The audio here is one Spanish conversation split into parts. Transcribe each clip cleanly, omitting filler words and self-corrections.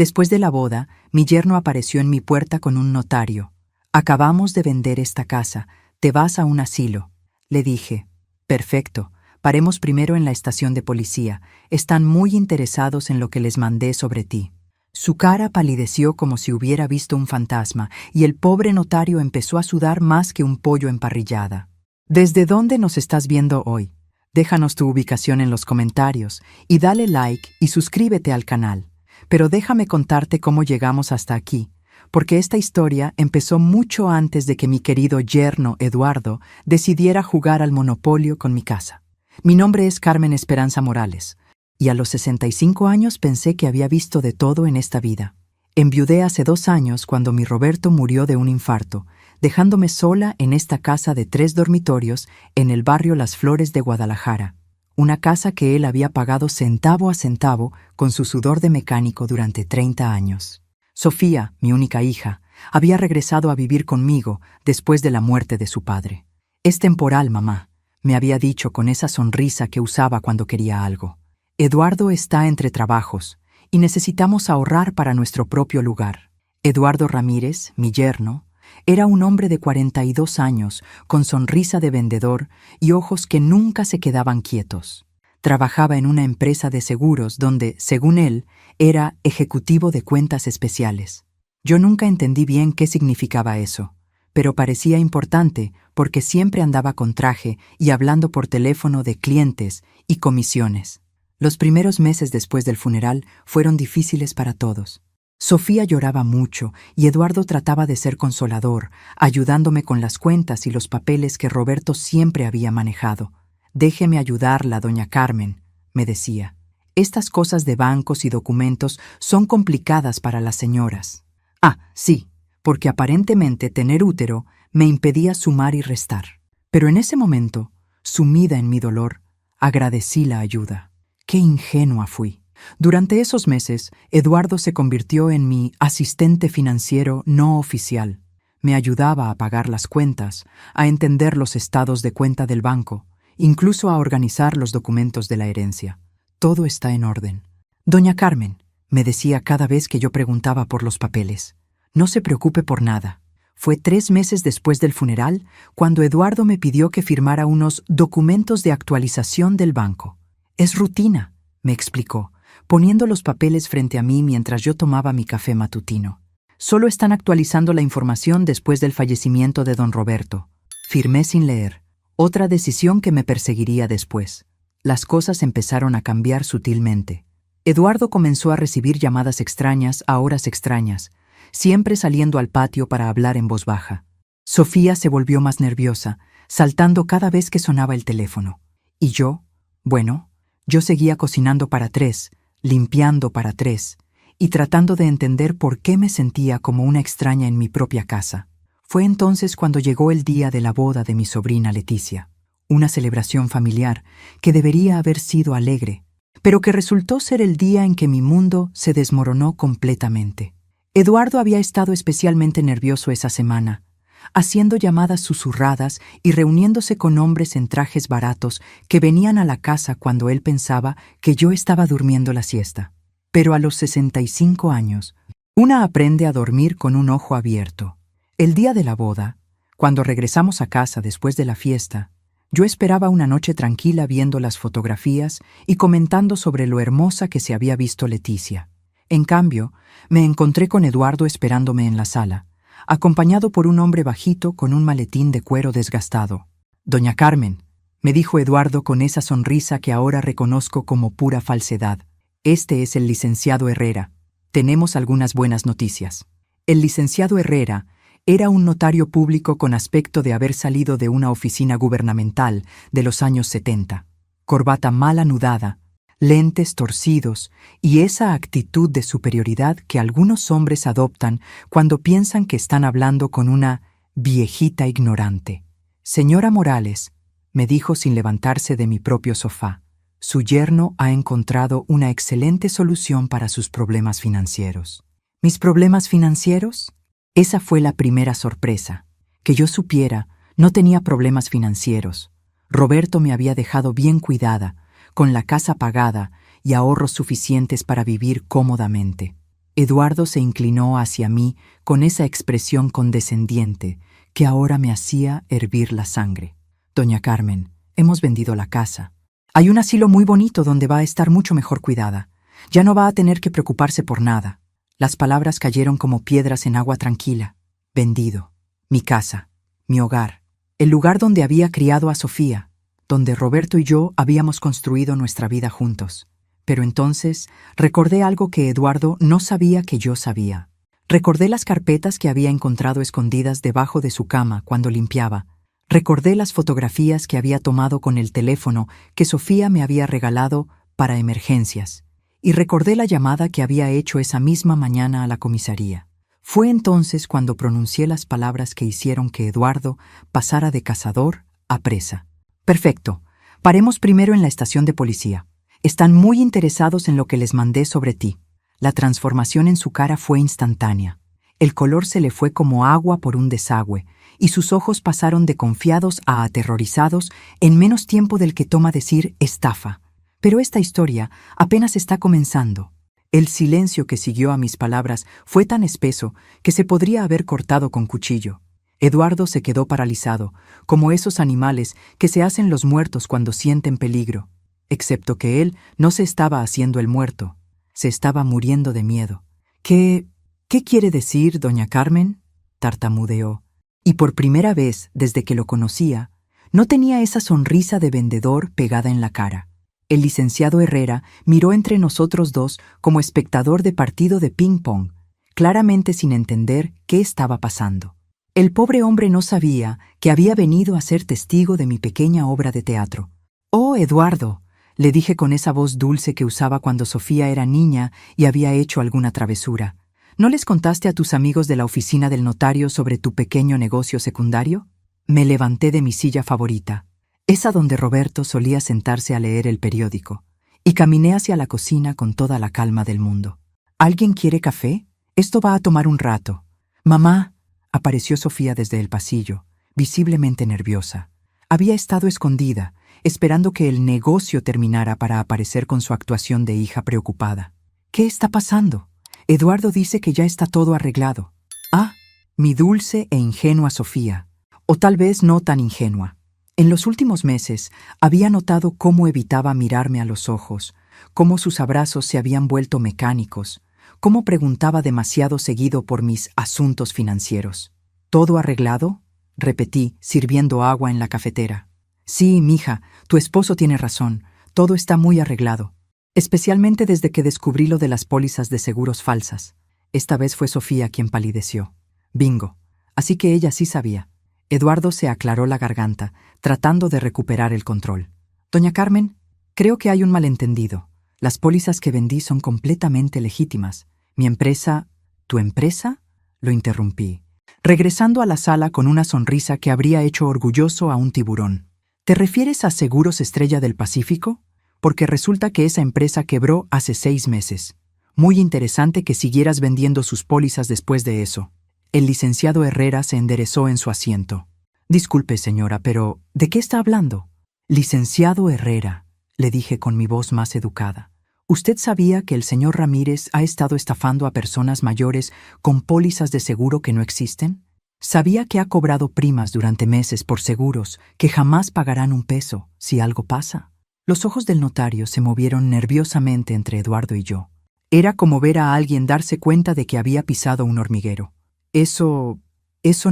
Después de la boda, mi yerno apareció en mi puerta con un notario. «Acabamos de vender esta casa, te vas a un asilo». Le dije, «Perfecto, paremos primero en la estación de policía, están muy interesados en lo que les mandé sobre ti». Su cara palideció como si hubiera visto un fantasma, y el pobre notario empezó a sudar más que un pollo emparrillada. ¿Desde dónde nos estás viendo hoy? Déjanos tu ubicación en los comentarios, y dale like y suscríbete al canal. Pero déjame contarte cómo llegamos hasta aquí, porque esta historia empezó mucho antes de que mi querido yerno Eduardo decidiera jugar al monopolio con mi casa. Mi nombre es Carmen Esperanza Morales, y a los 65 años pensé que había visto de todo en esta vida. Enviudé hace 2 años cuando mi Roberto murió de un infarto, dejándome sola en esta casa de 3 dormitorios en el barrio Las Flores de Guadalajara. Una casa que él había pagado centavo a centavo con su sudor de mecánico durante 30 años. Sofía, mi única hija, había regresado a vivir conmigo después de la muerte de su padre. «Es temporal, mamá», me había dicho con esa sonrisa que usaba cuando quería algo. «Eduardo está entre trabajos y necesitamos ahorrar para nuestro propio lugar». Eduardo Ramírez, mi yerno, era un hombre de 42 años, con sonrisa de vendedor y ojos que nunca se quedaban quietos. Trabajaba en una empresa de seguros donde, según él, era ejecutivo de cuentas especiales. Yo nunca entendí bien qué significaba eso, pero parecía importante porque siempre andaba con traje y hablando por teléfono de clientes y comisiones. Los primeros meses después del funeral fueron difíciles para todos. Sofía lloraba mucho y Eduardo trataba de ser consolador, ayudándome con las cuentas y los papeles que Roberto siempre había manejado. «Déjeme ayudarla, doña Carmen», me decía. «Estas cosas de bancos y documentos son complicadas para las señoras». Ah, sí, porque aparentemente tener útero me impedía sumar y restar. Pero en ese momento, sumida en mi dolor, agradecí la ayuda. ¡Qué ingenua fui! Durante esos meses, Eduardo se convirtió en mi asistente financiero no oficial. Me ayudaba a pagar las cuentas, a entender los estados de cuenta del banco, incluso a organizar los documentos de la herencia. Todo está en orden. «Doña Carmen», me decía cada vez que yo preguntaba por los papeles, «no se preocupe por nada». Fue 3 meses después del funeral cuando Eduardo me pidió que firmara unos documentos de actualización del banco. «Es rutina», me explicó, poniendo los papeles frente a mí mientras yo tomaba mi café matutino. «Solo están actualizando la información después del fallecimiento de don Roberto». Firmé sin leer. Otra decisión que me perseguiría después. Las cosas empezaron a cambiar sutilmente. Eduardo comenzó a recibir llamadas extrañas a horas extrañas, siempre saliendo al patio para hablar en voz baja. Sofía se volvió más nerviosa, saltando cada vez que sonaba el teléfono. Y yo seguía cocinando para 3, limpiando para 3, y tratando de entender por qué me sentía como una extraña en mi propia casa. Fue entonces cuando llegó el día de la boda de mi sobrina Leticia, una celebración familiar que debería haber sido alegre, pero que resultó ser el día en que mi mundo se desmoronó completamente. Eduardo había estado especialmente nervioso esa semana, haciendo llamadas susurradas y reuniéndose con hombres en trajes baratos que venían a la casa cuando él pensaba que yo estaba durmiendo la siesta. Pero a los 65 años, una aprende a dormir con un ojo abierto. El día de la boda, cuando regresamos a casa después de la fiesta, yo esperaba una noche tranquila viendo las fotografías y comentando sobre lo hermosa que se había visto Leticia. En cambio, me encontré con Eduardo esperándome en la sala, acompañado por un hombre bajito con un maletín de cuero desgastado. «Doña Carmen», me dijo Eduardo con esa sonrisa que ahora reconozco como pura falsedad, «este es el licenciado Herrera. Tenemos algunas buenas noticias». El licenciado Herrera era un notario público con aspecto de haber salido de una oficina gubernamental de los años 70. Corbata mal anudada, lentes torcidos y esa actitud de superioridad que algunos hombres adoptan cuando piensan que están hablando con una viejita ignorante. «Señora Morales», me dijo sin levantarse de mi propio sofá, «su yerno ha encontrado una excelente solución para sus problemas financieros». ¿Mis problemas financieros? Esa fue la primera sorpresa. Que yo supiera, no tenía problemas financieros. Roberto me había dejado bien cuidada, con la casa pagada y ahorros suficientes para vivir cómodamente. Eduardo se inclinó hacia mí con esa expresión condescendiente que ahora me hacía hervir la sangre. Doña Carmen, hemos vendido la casa. Hay un asilo muy bonito donde va a estar mucho mejor cuidada. Ya no va a tener que preocuparse por nada. Las palabras cayeron como piedras en agua tranquila. Vendido. Mi casa. Mi hogar. El lugar donde había criado a Sofía, donde Roberto y yo habíamos construido nuestra vida juntos. Pero entonces recordé algo que Eduardo no sabía que yo sabía. Recordé las carpetas que había encontrado escondidas debajo de su cama cuando limpiaba. Recordé las fotografías que había tomado con el teléfono que Sofía me había regalado para emergencias. Y recordé la llamada que había hecho esa misma mañana a la comisaría. Fue entonces cuando pronuncié las palabras que hicieron que Eduardo pasara de cazador a presa. Perfecto. Paremos primero en la estación de policía. Están muy interesados en lo que les mandé sobre ti. La transformación en su cara fue instantánea. El color se le fue como agua por un desagüe, y sus ojos pasaron de confiados a aterrorizados en menos tiempo del que toma decir estafa. Pero esta historia apenas está comenzando. El silencio que siguió a mis palabras fue tan espeso que se podría haber cortado con cuchillo. Eduardo se quedó paralizado, como esos animales que se hacen los muertos cuando sienten peligro, excepto que él no se estaba haciendo el muerto, se estaba muriendo de miedo. ¿Qué quiere decir, doña Carmen?, tartamudeó. Y por primera vez, desde que lo conocía, no tenía esa sonrisa de vendedor pegada en la cara. El licenciado Herrera miró entre nosotros dos como espectador de partido de ping-pong, claramente sin entender qué estaba pasando. El pobre hombre no sabía que había venido a ser testigo de mi pequeña obra de teatro. «Oh, Eduardo», le dije con esa voz dulce que usaba cuando Sofía era niña y había hecho alguna travesura. ¿No les contaste a tus amigos de la oficina del notario sobre tu pequeño negocio secundario? Me levanté de mi silla favorita, esa donde Roberto solía sentarse a leer el periódico, y caminé hacia la cocina con toda la calma del mundo. ¿Alguien quiere café? Esto va a tomar un rato. Mamá, apareció Sofía desde el pasillo, visiblemente nerviosa. Había estado escondida, esperando que el negocio terminara para aparecer con su actuación de hija preocupada. ¿Qué está pasando? Eduardo dice que ya está todo arreglado. Ah, mi dulce e ingenua Sofía. O tal vez no tan ingenua. En los últimos meses había notado cómo evitaba mirarme a los ojos, cómo sus abrazos se habían vuelto mecánicos, cómo preguntaba demasiado seguido por mis asuntos financieros. ¿Todo arreglado?, repetí, sirviendo agua en la cafetera. Sí, mija, tu esposo tiene razón, todo está muy arreglado. Especialmente desde que descubrí lo de las pólizas de seguros falsas. Esta vez fue Sofía quien palideció. Bingo. Así que ella sí sabía. Eduardo se aclaró la garganta, tratando de recuperar el control. Doña Carmen, creo que hay un malentendido. Las pólizas que vendí son completamente legítimas. Mi empresa... ¿Tu empresa?, lo interrumpí, regresando a la sala con una sonrisa que habría hecho orgulloso a un tiburón. ¿Te refieres a Seguros Estrella del Pacífico? Porque resulta que esa empresa quebró hace 6 meses. Muy interesante que siguieras vendiendo sus pólizas después de eso. El licenciado Herrera se enderezó en su asiento. Disculpe, señora, pero ¿de qué está hablando? Licenciado Herrera, le dije con mi voz más educada. ¿Usted sabía que el señor Ramírez ha estado estafando a personas mayores con pólizas de seguro que no existen? ¿Sabía que ha cobrado primas durante meses por seguros que jamás pagarán un peso si algo pasa? Los ojos del notario se movieron nerviosamente entre Eduardo y yo. Era como ver a alguien darse cuenta de que había pisado un hormiguero. Eso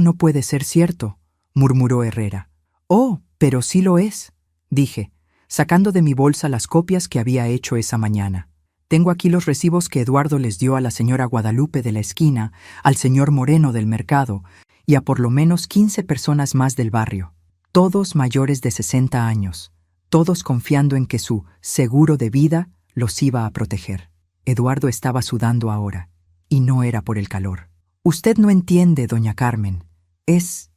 no puede ser cierto, murmuró Herrera. Oh, pero sí lo es, dije, sacando de mi bolsa las copias que había hecho esa mañana. Tengo aquí los recibos que Eduardo les dio a la señora Guadalupe de la esquina, al señor Moreno del mercado y a por lo menos 15 personas más del barrio, todos mayores de 60 años. Todos confiando en que su seguro de vida los iba a proteger. Eduardo estaba sudando ahora, y no era por el calor. Usted no entiende, doña Carmen. Es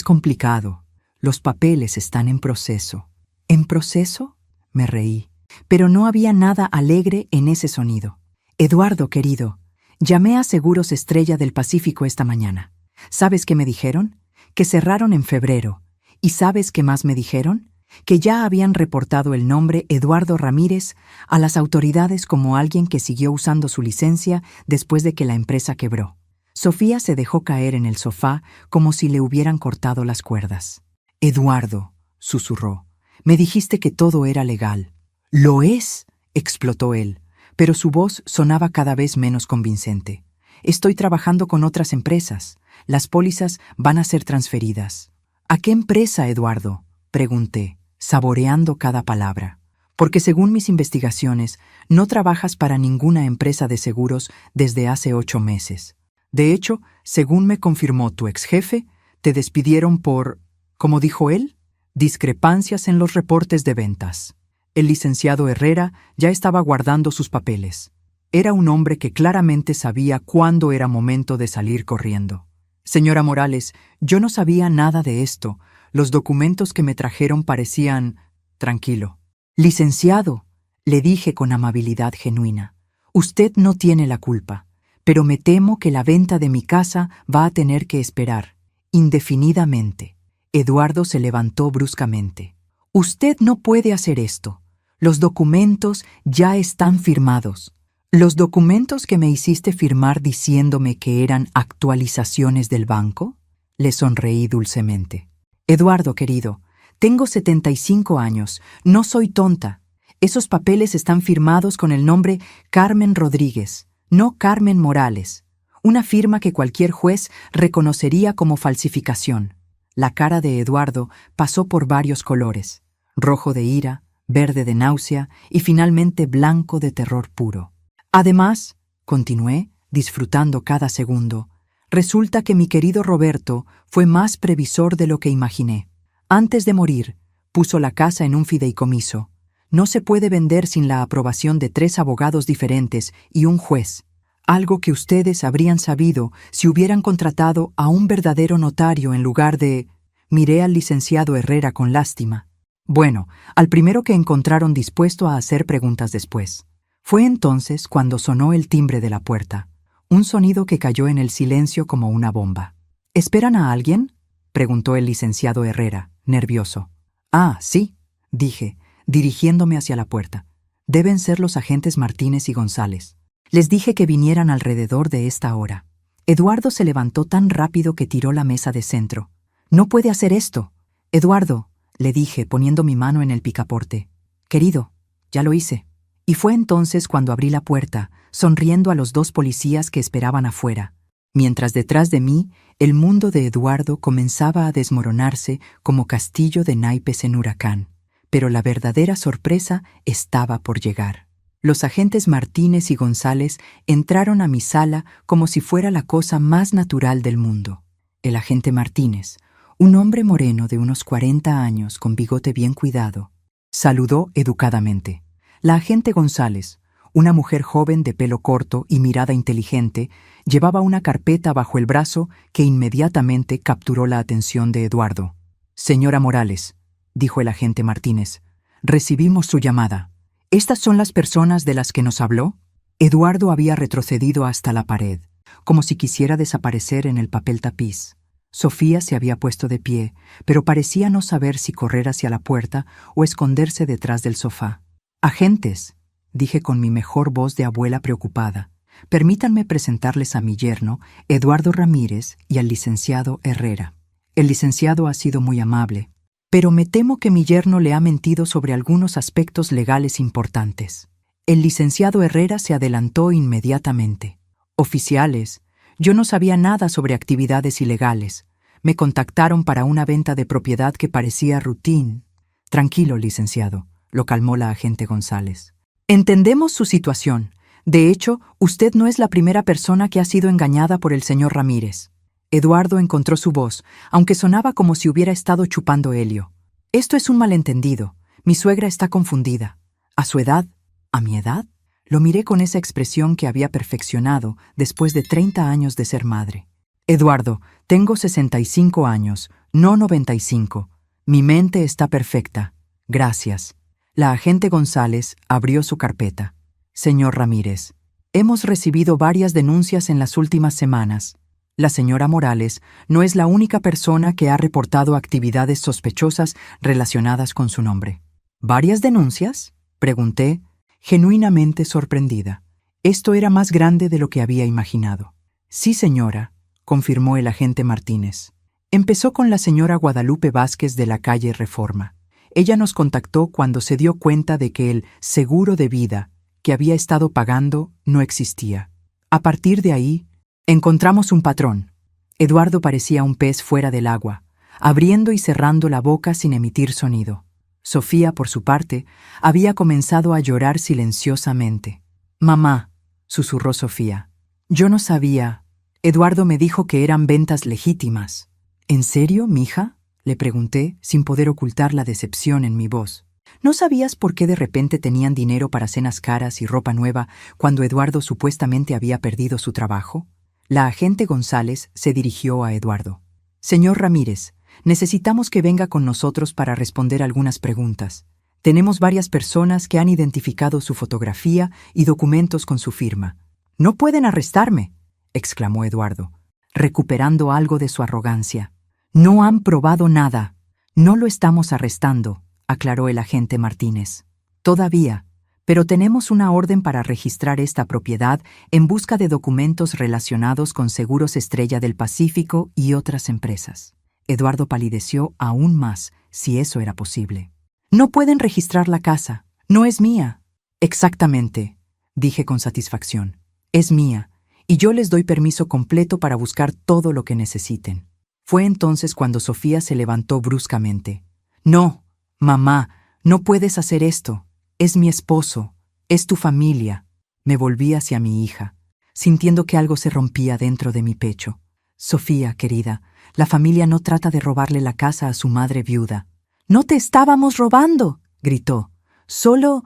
complicado. Los papeles están en proceso. ¿En proceso?, me reí. Pero no había nada alegre en ese sonido. Eduardo, querido, llamé a Seguros Estrella del Pacífico esta mañana. ¿Sabes qué me dijeron? Que cerraron en febrero. ¿Y sabes qué más me dijeron? que ya habían reportado el nombre Eduardo Ramírez a las autoridades como alguien que siguió usando su licencia después de que la empresa quebró. Sofía se dejó caer en el sofá como si le hubieran cortado las cuerdas. «Eduardo», susurró, «me dijiste que todo era legal». «¿Lo es?», explotó él, pero su voz sonaba cada vez menos convincente. «Estoy trabajando con otras empresas. Las pólizas van a ser transferidas». «¿A qué empresa, Eduardo?», pregunté, saboreando cada palabra. «Porque según mis investigaciones, no trabajas para ninguna empresa de seguros desde hace 8 meses. De hecho, según me confirmó tu ex jefe, te despidieron por, ¿cómo dijo él?, discrepancias en los reportes de ventas». El licenciado Herrera ya estaba guardando sus papeles. Era un hombre que claramente sabía cuándo era momento de salir corriendo. «Señora Morales, yo no sabía nada de esto. Los documentos que me trajeron parecían... Tranquilo». «Licenciado», le dije con amabilidad genuina, «usted no tiene la culpa, pero me temo que la venta de mi casa va a tener que esperar, indefinidamente». Eduardo se levantó bruscamente. «Usted no puede hacer esto. Los documentos ya están firmados». «¿Los documentos que me hiciste firmar diciéndome que eran actualizaciones del banco?», le sonreí dulcemente. «Eduardo, querido, tengo 75 años, no soy tonta. Esos papeles están firmados con el nombre Carmen Rodríguez, no Carmen Morales, una firma que cualquier juez reconocería como falsificación». La cara de Eduardo pasó por varios colores: rojo de ira, verde de náusea y finalmente blanco de terror puro. «Además», continué, disfrutando cada segundo, «resulta que mi querido Roberto fue más previsor de lo que imaginé. Antes de morir, puso la casa en un fideicomiso. No se puede vender sin la aprobación de 3 abogados diferentes y un juez, algo que ustedes habrían sabido si hubieran contratado a un verdadero notario en lugar de...». Miré al licenciado Herrera con lástima. Bueno, al primero que encontraron dispuesto a hacer preguntas después. Fue entonces cuando sonó el timbre de la puerta, un sonido que cayó en el silencio como una bomba. «¿Esperan a alguien?», preguntó el licenciado Herrera, nervioso. «Ah, sí», dije, dirigiéndome hacia la puerta. «Deben ser los agentes Martínez y González. Les dije que vinieran alrededor de esta hora». Eduardo se levantó tan rápido que tiró la mesa de centro. «No puede hacer esto». «Eduardo», le dije poniendo mi mano en el picaporte. «Querido, ya lo hice». Y fue entonces cuando abrí la puerta, sonriendo a los 2 policías que esperaban afuera, mientras detrás de mí el mundo de Eduardo comenzaba a desmoronarse como castillo de naipes en huracán. Pero la verdadera sorpresa estaba por llegar. Los agentes Martínez y González entraron a mi sala como si fuera la cosa más natural del mundo. El agente Martínez, un hombre moreno de unos 40 años con bigote bien cuidado, saludó educadamente. La agente González, una mujer joven de pelo corto y mirada inteligente, llevaba una carpeta bajo el brazo que inmediatamente capturó la atención de Eduardo. «Señora Morales», dijo el agente Martínez, «recibimos su llamada. ¿Estas son las personas de las que nos habló?». Eduardo había retrocedido hasta la pared, como si quisiera desaparecer en el papel tapiz. Sofía se había puesto de pie, pero parecía no saber si correr hacia la puerta o esconderse detrás del sofá. «Agentes», dije con mi mejor voz de abuela preocupada, «permítanme presentarles a mi yerno, Eduardo Ramírez, y al licenciado Herrera. El licenciado ha sido muy amable, pero me temo que mi yerno le ha mentido sobre algunos aspectos legales importantes». El licenciado Herrera se adelantó inmediatamente. «Oficiales, yo no sabía nada sobre actividades ilegales. Me contactaron para una venta de propiedad que parecía routine». «Tranquilo, licenciado», lo calmó la agente González. «Entendemos su situación. De hecho, usted no es la primera persona que ha sido engañada por el señor Ramírez». Eduardo encontró su voz, aunque sonaba como si hubiera estado chupando helio. «Esto es un malentendido. Mi suegra está confundida. ¿A su edad? ¿A mi edad?». Lo miré con esa expresión que había perfeccionado después de 30 años de ser madre. «Eduardo, tengo 65 años, no 95. Mi mente está perfecta. Gracias». La agente González abrió su carpeta. «Señor Ramírez, hemos recibido varias denuncias en las últimas semanas. La señora Morales no es la única persona que ha reportado actividades sospechosas relacionadas con su nombre. ¿Varias denuncias?, pregunté, genuinamente sorprendida. Esto era más grande de lo que había imaginado. Sí, señora, confirmó el agente Martínez. Empezó con la señora Guadalupe Vázquez de la calle Reforma. Ella nos contactó cuando se dio cuenta de que el seguro de vida que había estado pagando no existía. A partir de ahí, encontramos un patrón. Eduardo parecía un pez fuera del agua, abriendo y cerrando la boca sin emitir sonido. Sofía, por su parte, había comenzado a llorar silenciosamente. «Mamá», susurró Sofía. «Yo no sabía. Eduardo me dijo que eran ventas legítimas». «¿En serio, mija?», le pregunté, sin poder ocultar la decepción en mi voz. «¿No sabías por qué de repente tenían dinero para cenas caras y ropa nueva cuando Eduardo supuestamente había perdido su trabajo?». La agente González se dirigió a Eduardo. «Señor Ramírez, necesitamos que venga con nosotros para responder algunas preguntas. Tenemos varias personas que han identificado su fotografía y documentos con su firma». «No pueden arrestarme», exclamó Eduardo, recuperando algo de su arrogancia. «No han probado nada». «No lo estamos arrestando», aclaró el agente Martínez. «Todavía, pero tenemos una orden para registrar esta propiedad en busca de documentos relacionados con Seguros Estrella del Pacífico y otras empresas». Eduardo palideció aún más, si eso era posible. «No pueden registrar la casa. No es mía». «Exactamente», dije con satisfacción. «Es mía, y yo les doy permiso completo para buscar todo lo que necesiten». Fue entonces cuando Sofía se levantó bruscamente. «No, mamá, no puedes hacer esto. Es mi esposo, es tu familia». Me volví hacia mi hija, sintiendo que algo se rompía dentro de mi pecho. «Sofía, querida, la familia no trata de robarle la casa a su madre viuda». «No te estábamos robando», gritó. Solo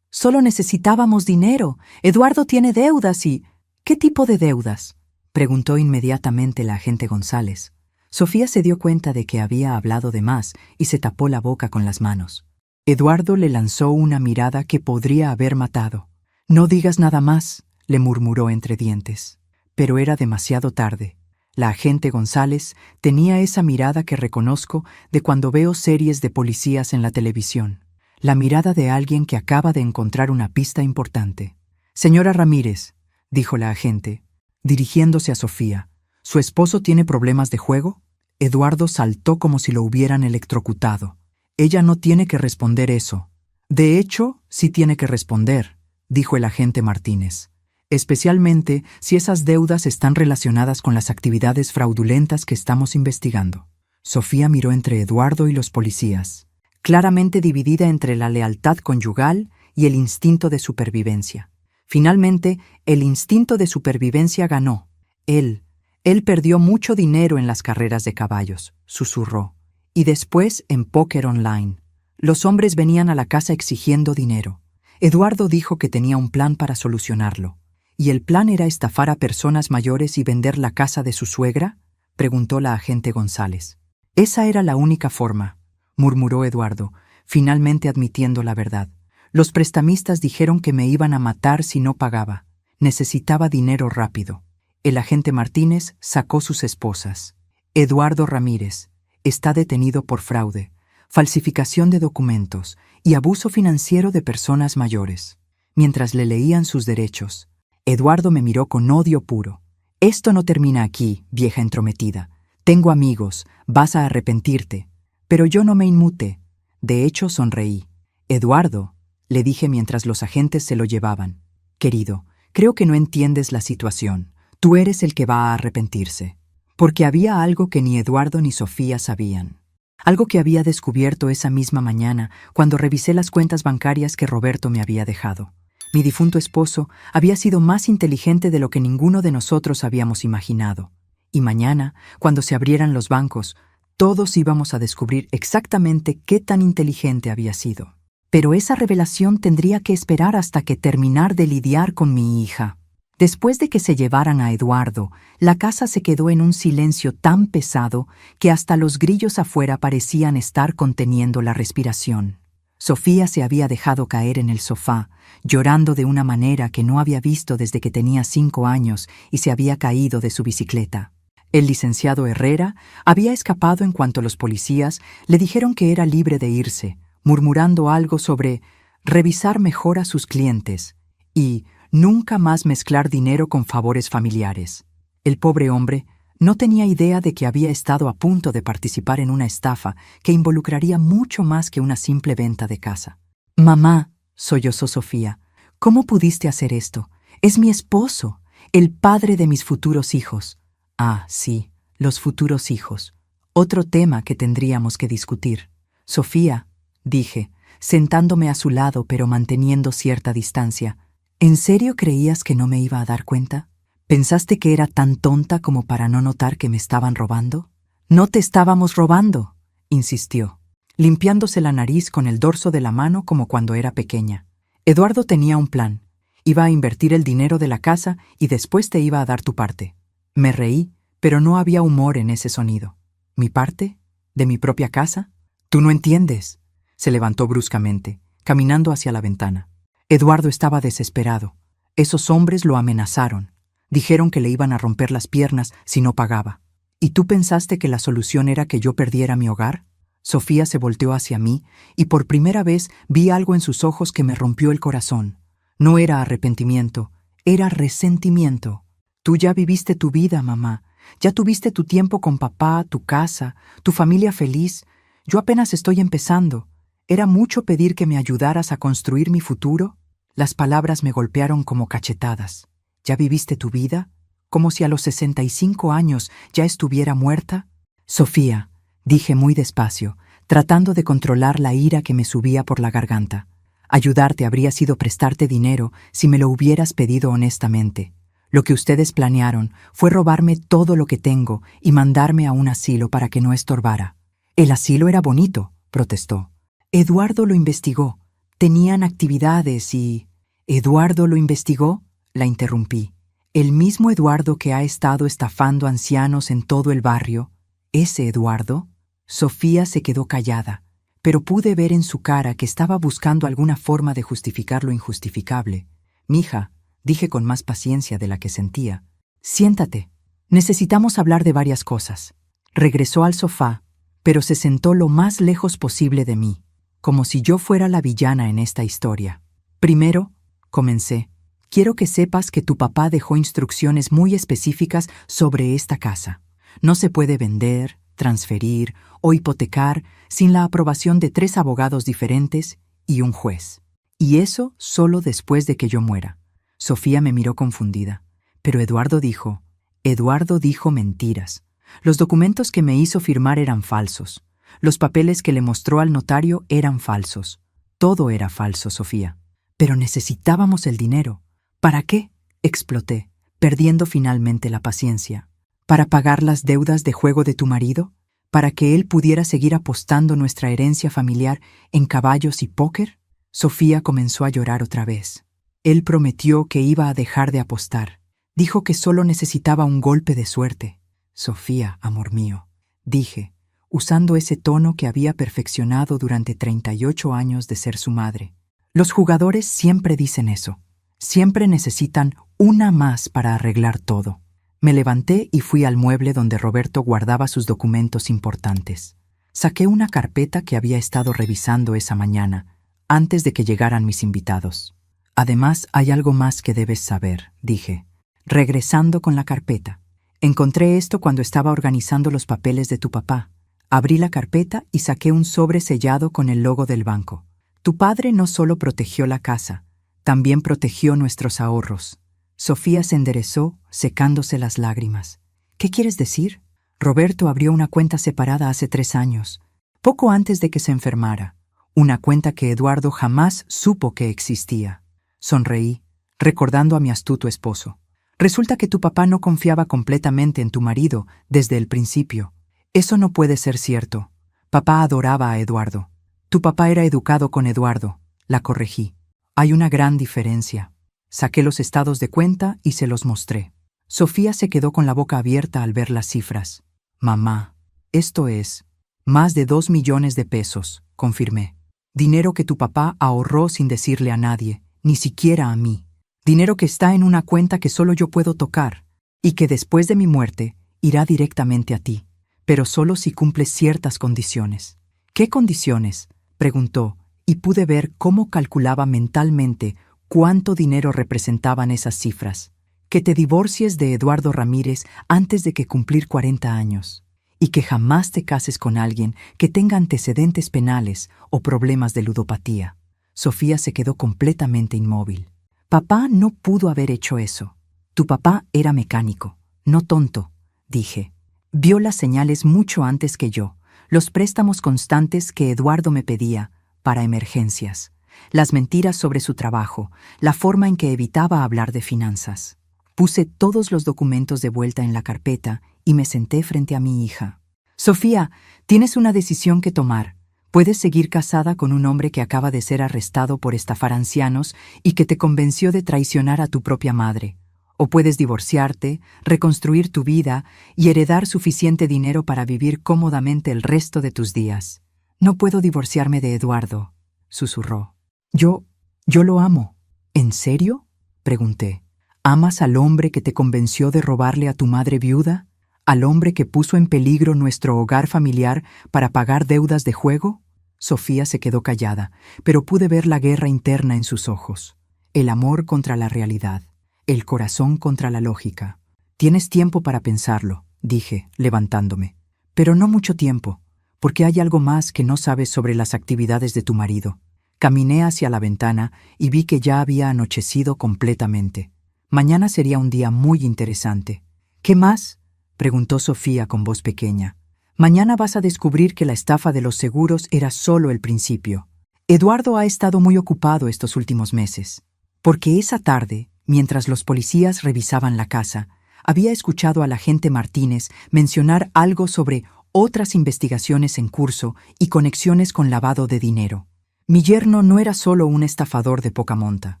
necesitábamos dinero. Eduardo tiene deudas y...» «¿Qué tipo de deudas?», preguntó inmediatamente la agente González. Sofía se dio cuenta de que había hablado de más y se tapó la boca con las manos. Eduardo le lanzó una mirada que podría haber matado. «No digas nada más», le murmuró entre dientes. Pero era demasiado tarde. La agente González tenía esa mirada que reconozco de cuando veo series de policías en la televisión. La mirada de alguien que acaba de encontrar una pista importante. «Señora Ramírez», dijo la agente, dirigiéndose a Sofía, «¿su esposo tiene problemas de juego?». Eduardo saltó como si lo hubieran electrocutado. «Ella no tiene que responder eso». «De hecho, sí tiene que responder», dijo el agente Martínez. «Especialmente si esas deudas están relacionadas con las actividades fraudulentas que estamos investigando». Sofía miró entre Eduardo y los policías, claramente dividida entre la lealtad conyugal y el instinto de supervivencia. Finalmente, el instinto de supervivencia ganó. Él perdió mucho dinero en las carreras de caballos, susurró. Y después en póker online. Los hombres venían a la casa exigiendo dinero. Eduardo dijo que tenía un plan para solucionarlo. ¿Y el plan era estafar a personas mayores y vender la casa de su suegra?, preguntó la agente González. «Esa era la única forma», murmuró Eduardo, finalmente admitiendo la verdad. «Los prestamistas dijeron que me iban a matar si no pagaba. Necesitaba dinero rápido». El agente Martínez sacó sus esposas. «Eduardo Ramírez está detenido por fraude, falsificación de documentos y abuso financiero de personas mayores». Mientras le leían sus derechos, Eduardo me miró con odio puro. «Esto no termina aquí, vieja entrometida. Tengo amigos, vas a arrepentirte». Pero yo no me inmuté. De hecho, sonreí. «Eduardo», le dije mientras los agentes se lo llevaban. «Querido, creo que no entiendes la situación. Tú eres el que va a arrepentirse». Porque había algo que ni Eduardo ni Sofía sabían. Algo que había descubierto esa misma mañana cuando revisé las cuentas bancarias que Roberto me había dejado. Mi difunto esposo había sido más inteligente de lo que ninguno de nosotros habíamos imaginado. Y mañana, cuando se abrieran los bancos, todos íbamos a descubrir exactamente qué tan inteligente había sido. Pero esa revelación tendría que esperar hasta que terminar de lidiar con mi hija. Después de que se llevaran a Eduardo, la casa se quedó en un silencio tan pesado que hasta los grillos afuera parecían estar conteniendo la respiración. Sofía se había dejado caer en el sofá, llorando de una manera que no había visto desde que tenía 5 años y se había caído de su bicicleta. El licenciado Herrera había escapado en cuanto los policías le dijeron que era libre de irse, murmurando algo sobre revisar mejor a sus clientes y nunca más mezclar dinero con favores familiares. El pobre hombre no tenía idea de que había estado a punto de participar en una estafa que involucraría mucho más que una simple venta de casa. «Mamá», sollozó Sofía, «¿cómo pudiste hacer esto? Es mi esposo, el padre de mis futuros hijos». «Ah, sí, los futuros hijos. Otro tema que tendríamos que discutir». «Sofía», dije, sentándome a su lado pero manteniendo cierta distancia, ¿en serio creías que no me iba a dar cuenta? ¿Pensaste que era tan tonta como para no notar que me estaban robando?» «No te estábamos robando», insistió, limpiándose la nariz con el dorso de la mano como cuando era pequeña. «Eduardo tenía un plan. Iba a invertir el dinero de la casa y después te iba a dar tu parte». Me reí, pero no había humor en ese sonido. ¿Mi parte? ¿De mi propia casa? «Tú no entiendes». Se levantó bruscamente, caminando hacia la ventana. Eduardo estaba desesperado. Esos hombres lo amenazaron. Dijeron que le iban a romper las piernas si no pagaba. ¿Y tú pensaste que la solución era que yo perdiera mi hogar? Sofía se volteó hacia mí y por primera vez vi algo en sus ojos que me rompió el corazón. No era arrepentimiento, era resentimiento. «Tú ya viviste tu vida, mamá. Ya tuviste tu tiempo con papá, tu casa, tu familia feliz. Yo apenas estoy empezando. ¿Era mucho pedir que me ayudaras a construir mi futuro?» Las palabras me golpearon como cachetadas. «¿Ya viviste tu vida? Como si a los 65 años ya estuviera muerta». «Sofía», dije muy despacio, tratando de controlar la ira que me subía por la garganta. «Ayudarte habría sido prestarte dinero si me lo hubieras pedido honestamente. Lo que ustedes planearon fue robarme todo lo que tengo y mandarme a un asilo para que no estorbara». «El asilo era bonito», protestó. «Eduardo lo investigó. Tenían actividades y...» «¿Eduardo lo investigó?», la interrumpí. «El mismo Eduardo que ha estado estafando ancianos en todo el barrio. ¿Ese Eduardo?». Sofía se quedó callada, pero pude ver en su cara que estaba buscando alguna forma de justificar lo injustificable. «Mija», dije con más paciencia de la que sentía, «siéntate. Necesitamos hablar de varias cosas». Regresó al sofá, pero se sentó lo más lejos posible de mí, como si yo fuera la villana en esta historia. «Primero», comencé, «quiero que sepas que tu papá dejó instrucciones muy específicas sobre esta casa. No se puede vender, transferir o hipotecar sin la aprobación de 3 abogados diferentes y un juez. Y eso solo después de que yo muera». Sofía me miró confundida. «Pero Eduardo dijo mentiras. Los documentos que me hizo firmar eran falsos. Los papeles que le mostró al notario eran falsos. Todo era falso, Sofía. Pero necesitábamos el dinero». «¿Para qué?», exploté, perdiendo finalmente la paciencia. «¿Para pagar las deudas de juego de tu marido? ¿Para que él pudiera seguir apostando nuestra herencia familiar en caballos y póker?» Sofía comenzó a llorar otra vez. «Él prometió que iba a dejar de apostar. Dijo que solo necesitaba un golpe de suerte». «Sofía, amor mío», dije, usando ese tono que había perfeccionado durante 38 años de ser su madre. «Los jugadores siempre dicen eso. Siempre necesitan una más para arreglar todo». Me levanté y fui al mueble donde Roberto guardaba sus documentos importantes. Saqué una carpeta que había estado revisando esa mañana, antes de que llegaran mis invitados. «Además, hay algo más que debes saber», dije, regresando con la carpeta. «Encontré esto cuando estaba organizando los papeles de tu papá. Abrí la carpeta y saqué un sobre sellado con el logo del banco. Tu padre no solo protegió la casa, también protegió nuestros ahorros». Sofía se enderezó, secándose las lágrimas. «¿Qué quieres decir?». «Roberto abrió una cuenta separada hace 3 años, poco antes de que se enfermara. Una cuenta que Eduardo jamás supo que existía». Sonreí, recordando a mi astuto esposo. «Resulta que tu papá no confiaba completamente en tu marido desde el principio. Eso no puede ser cierto. Papá adoraba a Eduardo. Tu papá era educado con Eduardo», la corregí. «Hay una gran diferencia». Saqué los estados de cuenta y se los mostré. Sofía se quedó con la boca abierta al ver las cifras. «Mamá, esto es más de 2 millones de pesos», confirmé. «Dinero que tu papá ahorró sin decirle a nadie, ni siquiera a mí. Dinero que está en una cuenta que solo yo puedo tocar y que después de mi muerte irá directamente a ti, pero solo si cumples ciertas condiciones. ¿Qué condiciones?, preguntó, y pude ver cómo calculaba mentalmente cuánto dinero representaban esas cifras. Que te divorcies de Eduardo Ramírez antes de que cumplir 40 años, y que jamás te cases con alguien que tenga antecedentes penales o problemas de ludopatía. Sofía se quedó completamente inmóvil. Papá no pudo haber hecho eso. Tu papá era mecánico, no tonto, dije. Vio las señales mucho antes que yo, los préstamos constantes que Eduardo me pedía para emergencias, las mentiras sobre su trabajo, la forma en que evitaba hablar de finanzas. Puse todos los documentos de vuelta en la carpeta y me senté frente a mi hija. Sofía, tienes una decisión que tomar. Puedes seguir casada con un hombre que acaba de ser arrestado por estafar ancianos y que te convenció de traicionar a tu propia madre. O puedes divorciarte, reconstruir tu vida y heredar suficiente dinero para vivir cómodamente el resto de tus días. No puedo divorciarme de Eduardo, susurró. Yo lo amo. ¿En serio?, pregunté. ¿Amas al hombre que te convenció de robarle a tu madre viuda? ¿Al hombre que puso en peligro nuestro hogar familiar para pagar deudas de juego? Sofía se quedó callada, pero pude ver la guerra interna en sus ojos. El amor contra la realidad, el corazón contra la lógica. Tienes tiempo para pensarlo, dije, levantándome. Pero no mucho tiempo, porque hay algo más que no sabes sobre las actividades de tu marido. Caminé hacia la ventana y vi que ya había anochecido completamente. Mañana sería un día muy interesante. ¿Qué más?, preguntó Sofía con voz pequeña. Mañana vas a descubrir que la estafa de los seguros era solo el principio. Eduardo ha estado muy ocupado estos últimos meses, porque esa tarde, mientras los policías revisaban la casa, había escuchado al agente Martínez mencionar algo sobre otras investigaciones en curso y conexiones con lavado de dinero. Mi yerno no era solo un estafador de poca monta.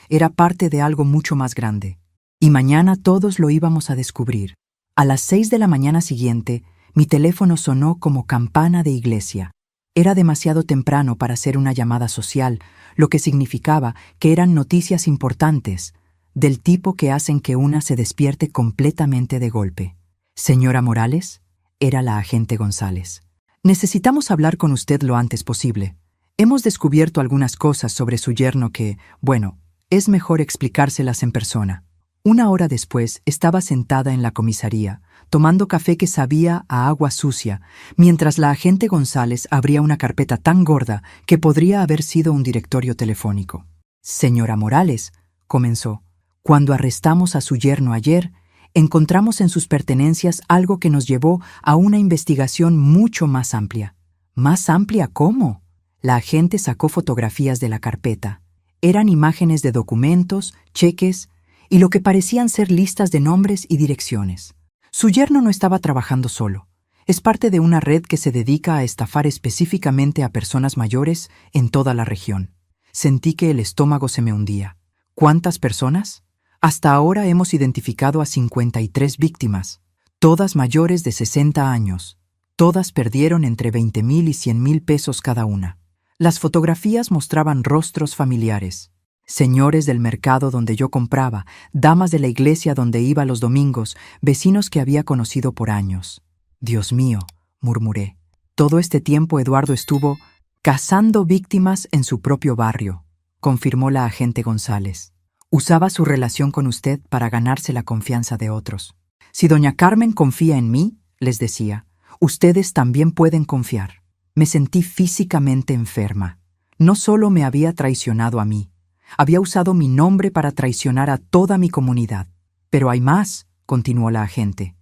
Era parte de algo mucho más grande. Y mañana todos lo íbamos a descubrir. A las 6 de la mañana siguiente, mi teléfono sonó como campana de iglesia. Era demasiado temprano para hacer una llamada social, lo que significaba que eran noticias importantes, del tipo que hacen que una se despierte completamente de golpe. «Señora Morales», era la agente González. «Necesitamos hablar con usted lo antes posible. Hemos descubierto algunas cosas sobre su yerno que, bueno, es mejor explicárselas en persona». Una hora después estaba sentada en la comisaría, tomando café que sabía a agua sucia, mientras la agente González abría una carpeta tan gorda que podría haber sido un directorio telefónico. «Señora Morales», comenzó, «cuando arrestamos a su yerno ayer, encontramos en sus pertenencias algo que nos llevó a una investigación mucho más amplia». «¿Más amplia cómo?». La agente sacó fotografías de la carpeta. Eran imágenes de documentos, cheques y lo que parecían ser listas de nombres y direcciones. Su yerno no estaba trabajando solo. Es parte de una red que se dedica a estafar específicamente a personas mayores en toda la región. Sentí que el estómago se me hundía. ¿Cuántas personas? Hasta ahora hemos identificado a 53 víctimas, todas mayores de 60 años. Todas perdieron entre 20,000 y 100,000 pesos cada una. Las fotografías mostraban rostros familiares. Señores del mercado donde yo compraba, damas de la iglesia donde iba los domingos, vecinos que había conocido por años. «Dios mío», murmuré. «Todo este tiempo Eduardo estuvo cazando víctimas en su propio barrio», confirmó la agente González. «Usaba su relación con usted para ganarse la confianza de otros. Si doña Carmen confía en mí», les decía, «ustedes también pueden confiar». Me sentí físicamente enferma. No solo me había traicionado a mí, había usado mi nombre para traicionar a toda mi comunidad. «Pero hay más», continuó la agente.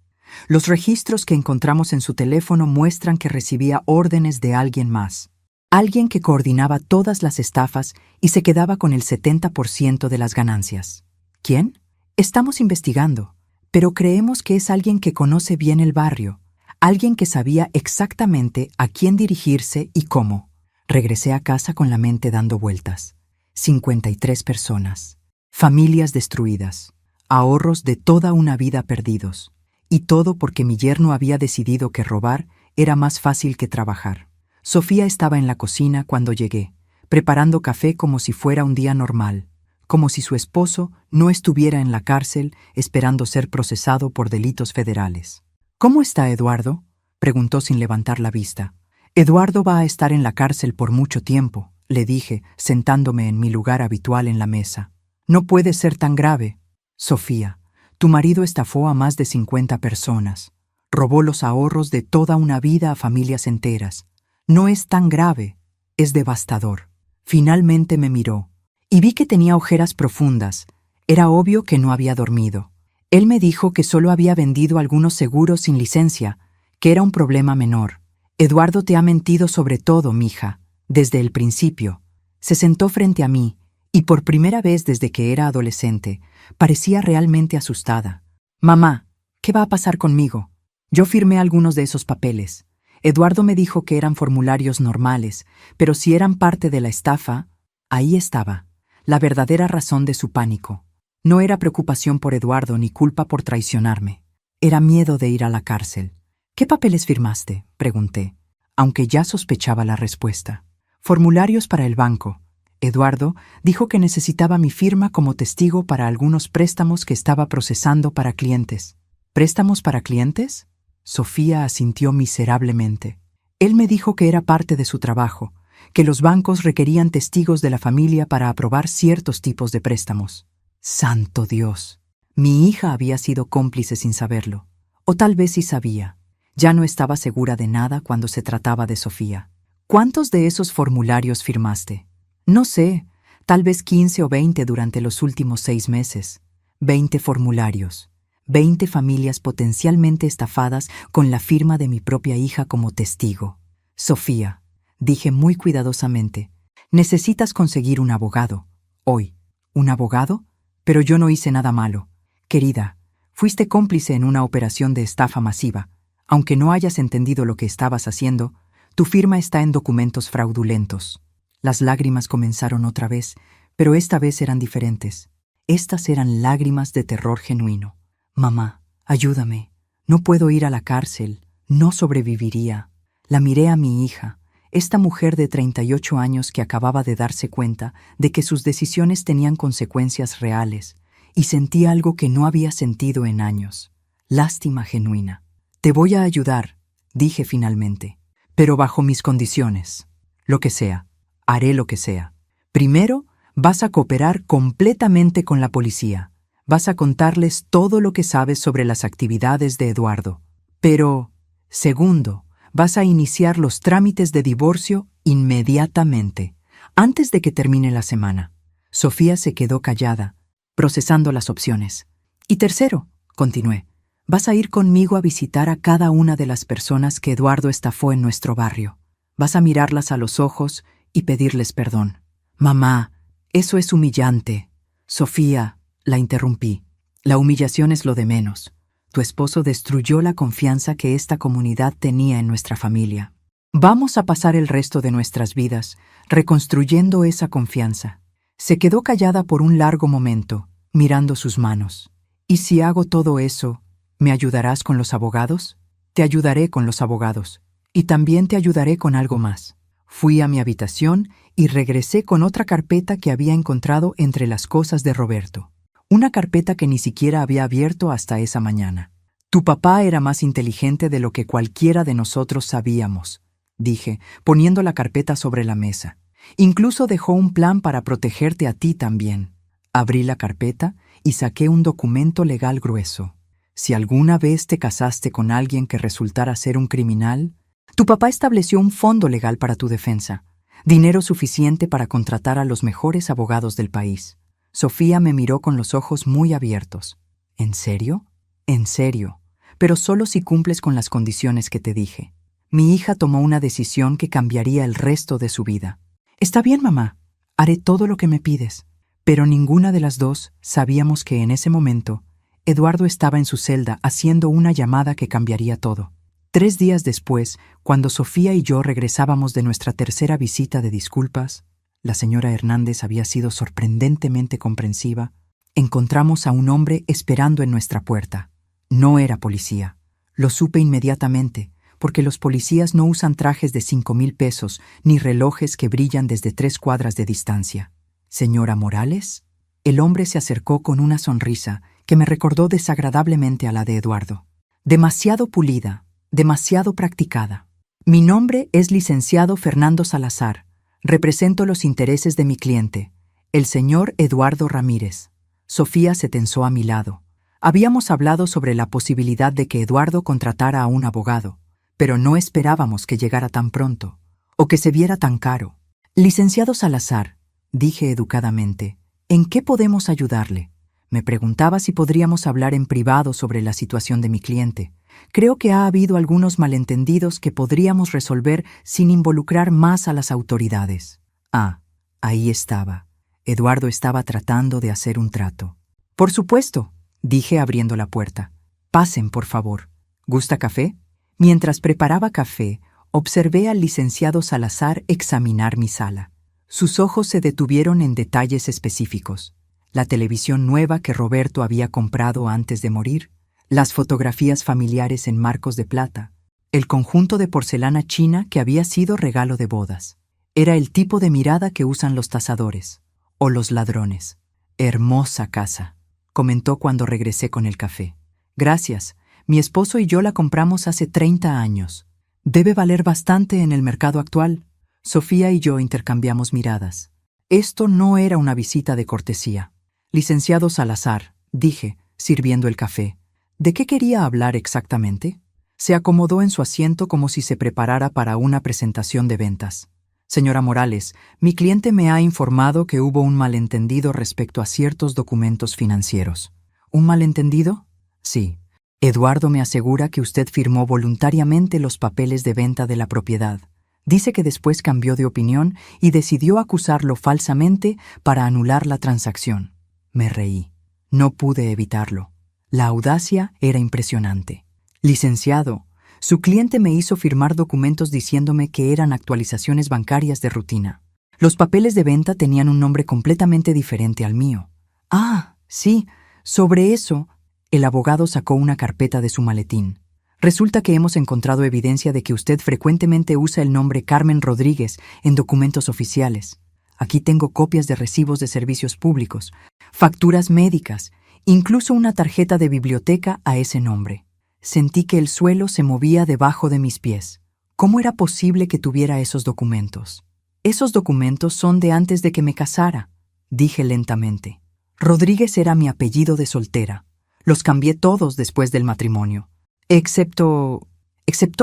«Los registros que encontramos en su teléfono muestran que recibía órdenes de alguien más. Alguien que coordinaba todas las estafas y se quedaba con el 70% de las ganancias. ¿Quién? Estamos investigando, pero creemos que es alguien que conoce bien el barrio, alguien que sabía exactamente a quién dirigirse y cómo». Regresé a casa con la mente dando vueltas. 53 personas, familias destruidas, ahorros de toda una vida perdidos, y todo porque mi yerno había decidido que robar era más fácil que trabajar. Sofía estaba en la cocina cuando llegué, preparando café como si fuera un día normal, como si su esposo no estuviera en la cárcel esperando ser procesado por delitos federales. ¿Cómo está Eduardo?, preguntó sin levantar la vista. Eduardo va a estar en la cárcel por mucho tiempo, le dije, sentándome en mi lugar habitual en la mesa. No puede ser tan grave. Sofía, tu marido estafó a más de 50 personas. Robó los ahorros de toda una vida a familias enteras. No es tan grave, es devastador. Finalmente me miró, y vi que tenía ojeras profundas. Era obvio que no había dormido. Él me dijo que solo había vendido algunos seguros sin licencia, que era un problema menor. Eduardo te ha mentido sobre todo, mija, desde el principio. Se sentó frente a mí, y por primera vez desde que era adolescente, parecía realmente asustada. Mamá, ¿qué va a pasar conmigo? Yo firmé algunos de esos papeles. Eduardo me dijo que eran formularios normales, pero si eran parte de la estafa, ahí estaba, la verdadera razón de su pánico. No era preocupación por Eduardo ni culpa por traicionarme. Era miedo de ir a la cárcel. ¿Qué papeles firmaste?, pregunté, aunque ya sospechaba la respuesta. Formularios para el banco. Eduardo dijo que necesitaba mi firma como testigo para algunos préstamos que estaba procesando para clientes. ¿Préstamos para clientes? Sofía asintió miserablemente. Él me dijo que era parte de su trabajo, que los bancos requerían testigos de la familia para aprobar ciertos tipos de préstamos. ¡Santo Dios! Mi hija había sido cómplice sin saberlo. O tal vez sí sabía. Ya no estaba segura de nada cuando se trataba de Sofía. ¿Cuántos de esos formularios firmaste? No sé, tal vez 15 o 20 durante los últimos 6 meses. 20 formularios. 20 familias potencialmente estafadas con la firma de mi propia hija como testigo. Sofía, dije muy cuidadosamente, necesitas conseguir un abogado. Hoy. ¿Un abogado? Pero yo no hice nada malo. Querida, fuiste cómplice en una operación de estafa masiva. Aunque no hayas entendido lo que estabas haciendo, tu firma está en documentos fraudulentos. Las lágrimas comenzaron otra vez, pero esta vez eran diferentes. Estas eran lágrimas de terror genuino. Mamá, ayúdame. No puedo ir a la cárcel. No sobreviviría. La miré a mi hija, esta mujer de 38 años que acababa de darse cuenta de que sus decisiones tenían consecuencias reales, y sentí algo que no había sentido en años. Lástima genuina. Te voy a ayudar, dije finalmente, pero bajo mis condiciones. Lo que sea. Haré lo que sea. Primero, vas a cooperar completamente con la policía. Vas a contarles todo lo que sabes sobre las actividades de Eduardo. Pero, segundo, vas a iniciar los trámites de divorcio inmediatamente, antes de que termine la semana. Sofía se quedó callada, procesando las opciones. Y tercero, continué, vas a ir conmigo a visitar a cada una de las personas que Eduardo estafó en nuestro barrio. Vas a mirarlas a los ojos y pedirles perdón. Mamá, eso es humillante. Sofía, la interrumpí. La humillación es lo de menos. Tu esposo destruyó la confianza que esta comunidad tenía en nuestra familia. Vamos a pasar el resto de nuestras vidas reconstruyendo esa confianza. Se quedó callada por un largo momento, mirando sus manos. ¿Y si hago todo eso, me ayudarás con los abogados? Te ayudaré con los abogados. Y también te ayudaré con algo más. Fui a mi habitación y regresé con otra carpeta que había encontrado entre las cosas de Roberto. Una carpeta que ni siquiera había abierto hasta esa mañana. Tu papá era más inteligente de lo que cualquiera de nosotros sabíamos, dije, poniendo la carpeta sobre la mesa. Incluso dejó un plan para protegerte a ti también. Abrí la carpeta y saqué un documento legal grueso. Si alguna vez te casaste con alguien que resultara ser un criminal, tu papá estableció un fondo legal para tu defensa, dinero suficiente para contratar a los mejores abogados del país. Sofía me miró con los ojos muy abiertos. ¿En serio? En serio, pero solo si cumples con las condiciones que te dije. Mi hija tomó una decisión que cambiaría el resto de su vida. Está bien, mamá, haré todo lo que me pides. Pero ninguna de las dos sabíamos que en ese momento Eduardo estaba en su celda haciendo una llamada que cambiaría todo. 3 días después, cuando Sofía y yo regresábamos de nuestra tercera visita de disculpas, la señora Hernández había sido sorprendentemente comprensiva, encontramos a un hombre esperando en nuestra puerta. No era policía. Lo supe inmediatamente, porque los policías no usan trajes de 5,000 pesos ni relojes que brillan desde 3 cuadras de distancia. ¿Señora Morales? El hombre se acercó con una sonrisa que me recordó desagradablemente a la de Eduardo. demasiado pulida, demasiado practicada. Mi nombre es licenciado Fernando Salazar. Represento los intereses de mi cliente, el señor Eduardo Ramírez. Sofía se tensó a mi lado. Habíamos hablado sobre la posibilidad de que Eduardo contratara a un abogado, pero no esperábamos que llegara tan pronto, o que se viera tan caro. Licenciado Salazar, dije educadamente, ¿en qué podemos ayudarle? Me preguntaba si podríamos hablar en privado sobre la situación de mi cliente. Creo que ha habido algunos malentendidos que podríamos resolver sin involucrar más a las autoridades. Ah, ahí estaba. Eduardo estaba tratando de hacer un trato. Por supuesto, dije abriendo la puerta. Pasen, por favor. ¿Gusta café? Mientras preparaba café, observé al licenciado Salazar examinar mi sala. Sus ojos se detuvieron en detalles específicos. La televisión nueva que Roberto había comprado antes de morir, las fotografías familiares en marcos de plata, el conjunto de porcelana china que había sido regalo de bodas. Era el tipo de mirada que usan los tasadores o los ladrones. Hermosa casa, comentó cuando regresé con el café. Gracias, mi esposo y yo la compramos hace 30 años. Debe valer bastante en el mercado actual. Sofía y yo intercambiamos miradas. Esto no era una visita de cortesía. Licenciado Salazar, dije, sirviendo el café. ¿De qué quería hablar exactamente? Se acomodó en su asiento como si se preparara para una presentación de ventas. Señora Morales, mi cliente me ha informado que hubo un malentendido respecto a ciertos documentos financieros. ¿Un malentendido? Sí. Eduardo me asegura que usted firmó voluntariamente los papeles de venta de la propiedad. Dice que después cambió de opinión y decidió acusarlo falsamente para anular la transacción. Me reí. No pude evitarlo. La audacia era impresionante. Licenciado, su cliente me hizo firmar documentos diciéndome que eran actualizaciones bancarias de rutina. Los papeles de venta tenían un nombre completamente diferente al mío. Ah, sí, sobre eso, el abogado sacó una carpeta de su maletín. Resulta que hemos encontrado evidencia de que usted frecuentemente usa el nombre Carmen Rodríguez en documentos oficiales. Aquí tengo copias de recibos de servicios públicos, facturas médicas, incluso una tarjeta de biblioteca a ese nombre. Sentí que el suelo se movía debajo de mis pies. ¿Cómo era posible que tuviera esos documentos? Esos documentos son de antes de que me casara, dije lentamente. Rodríguez era mi apellido de soltera. Los cambié todos después del matrimonio. ¿Excepto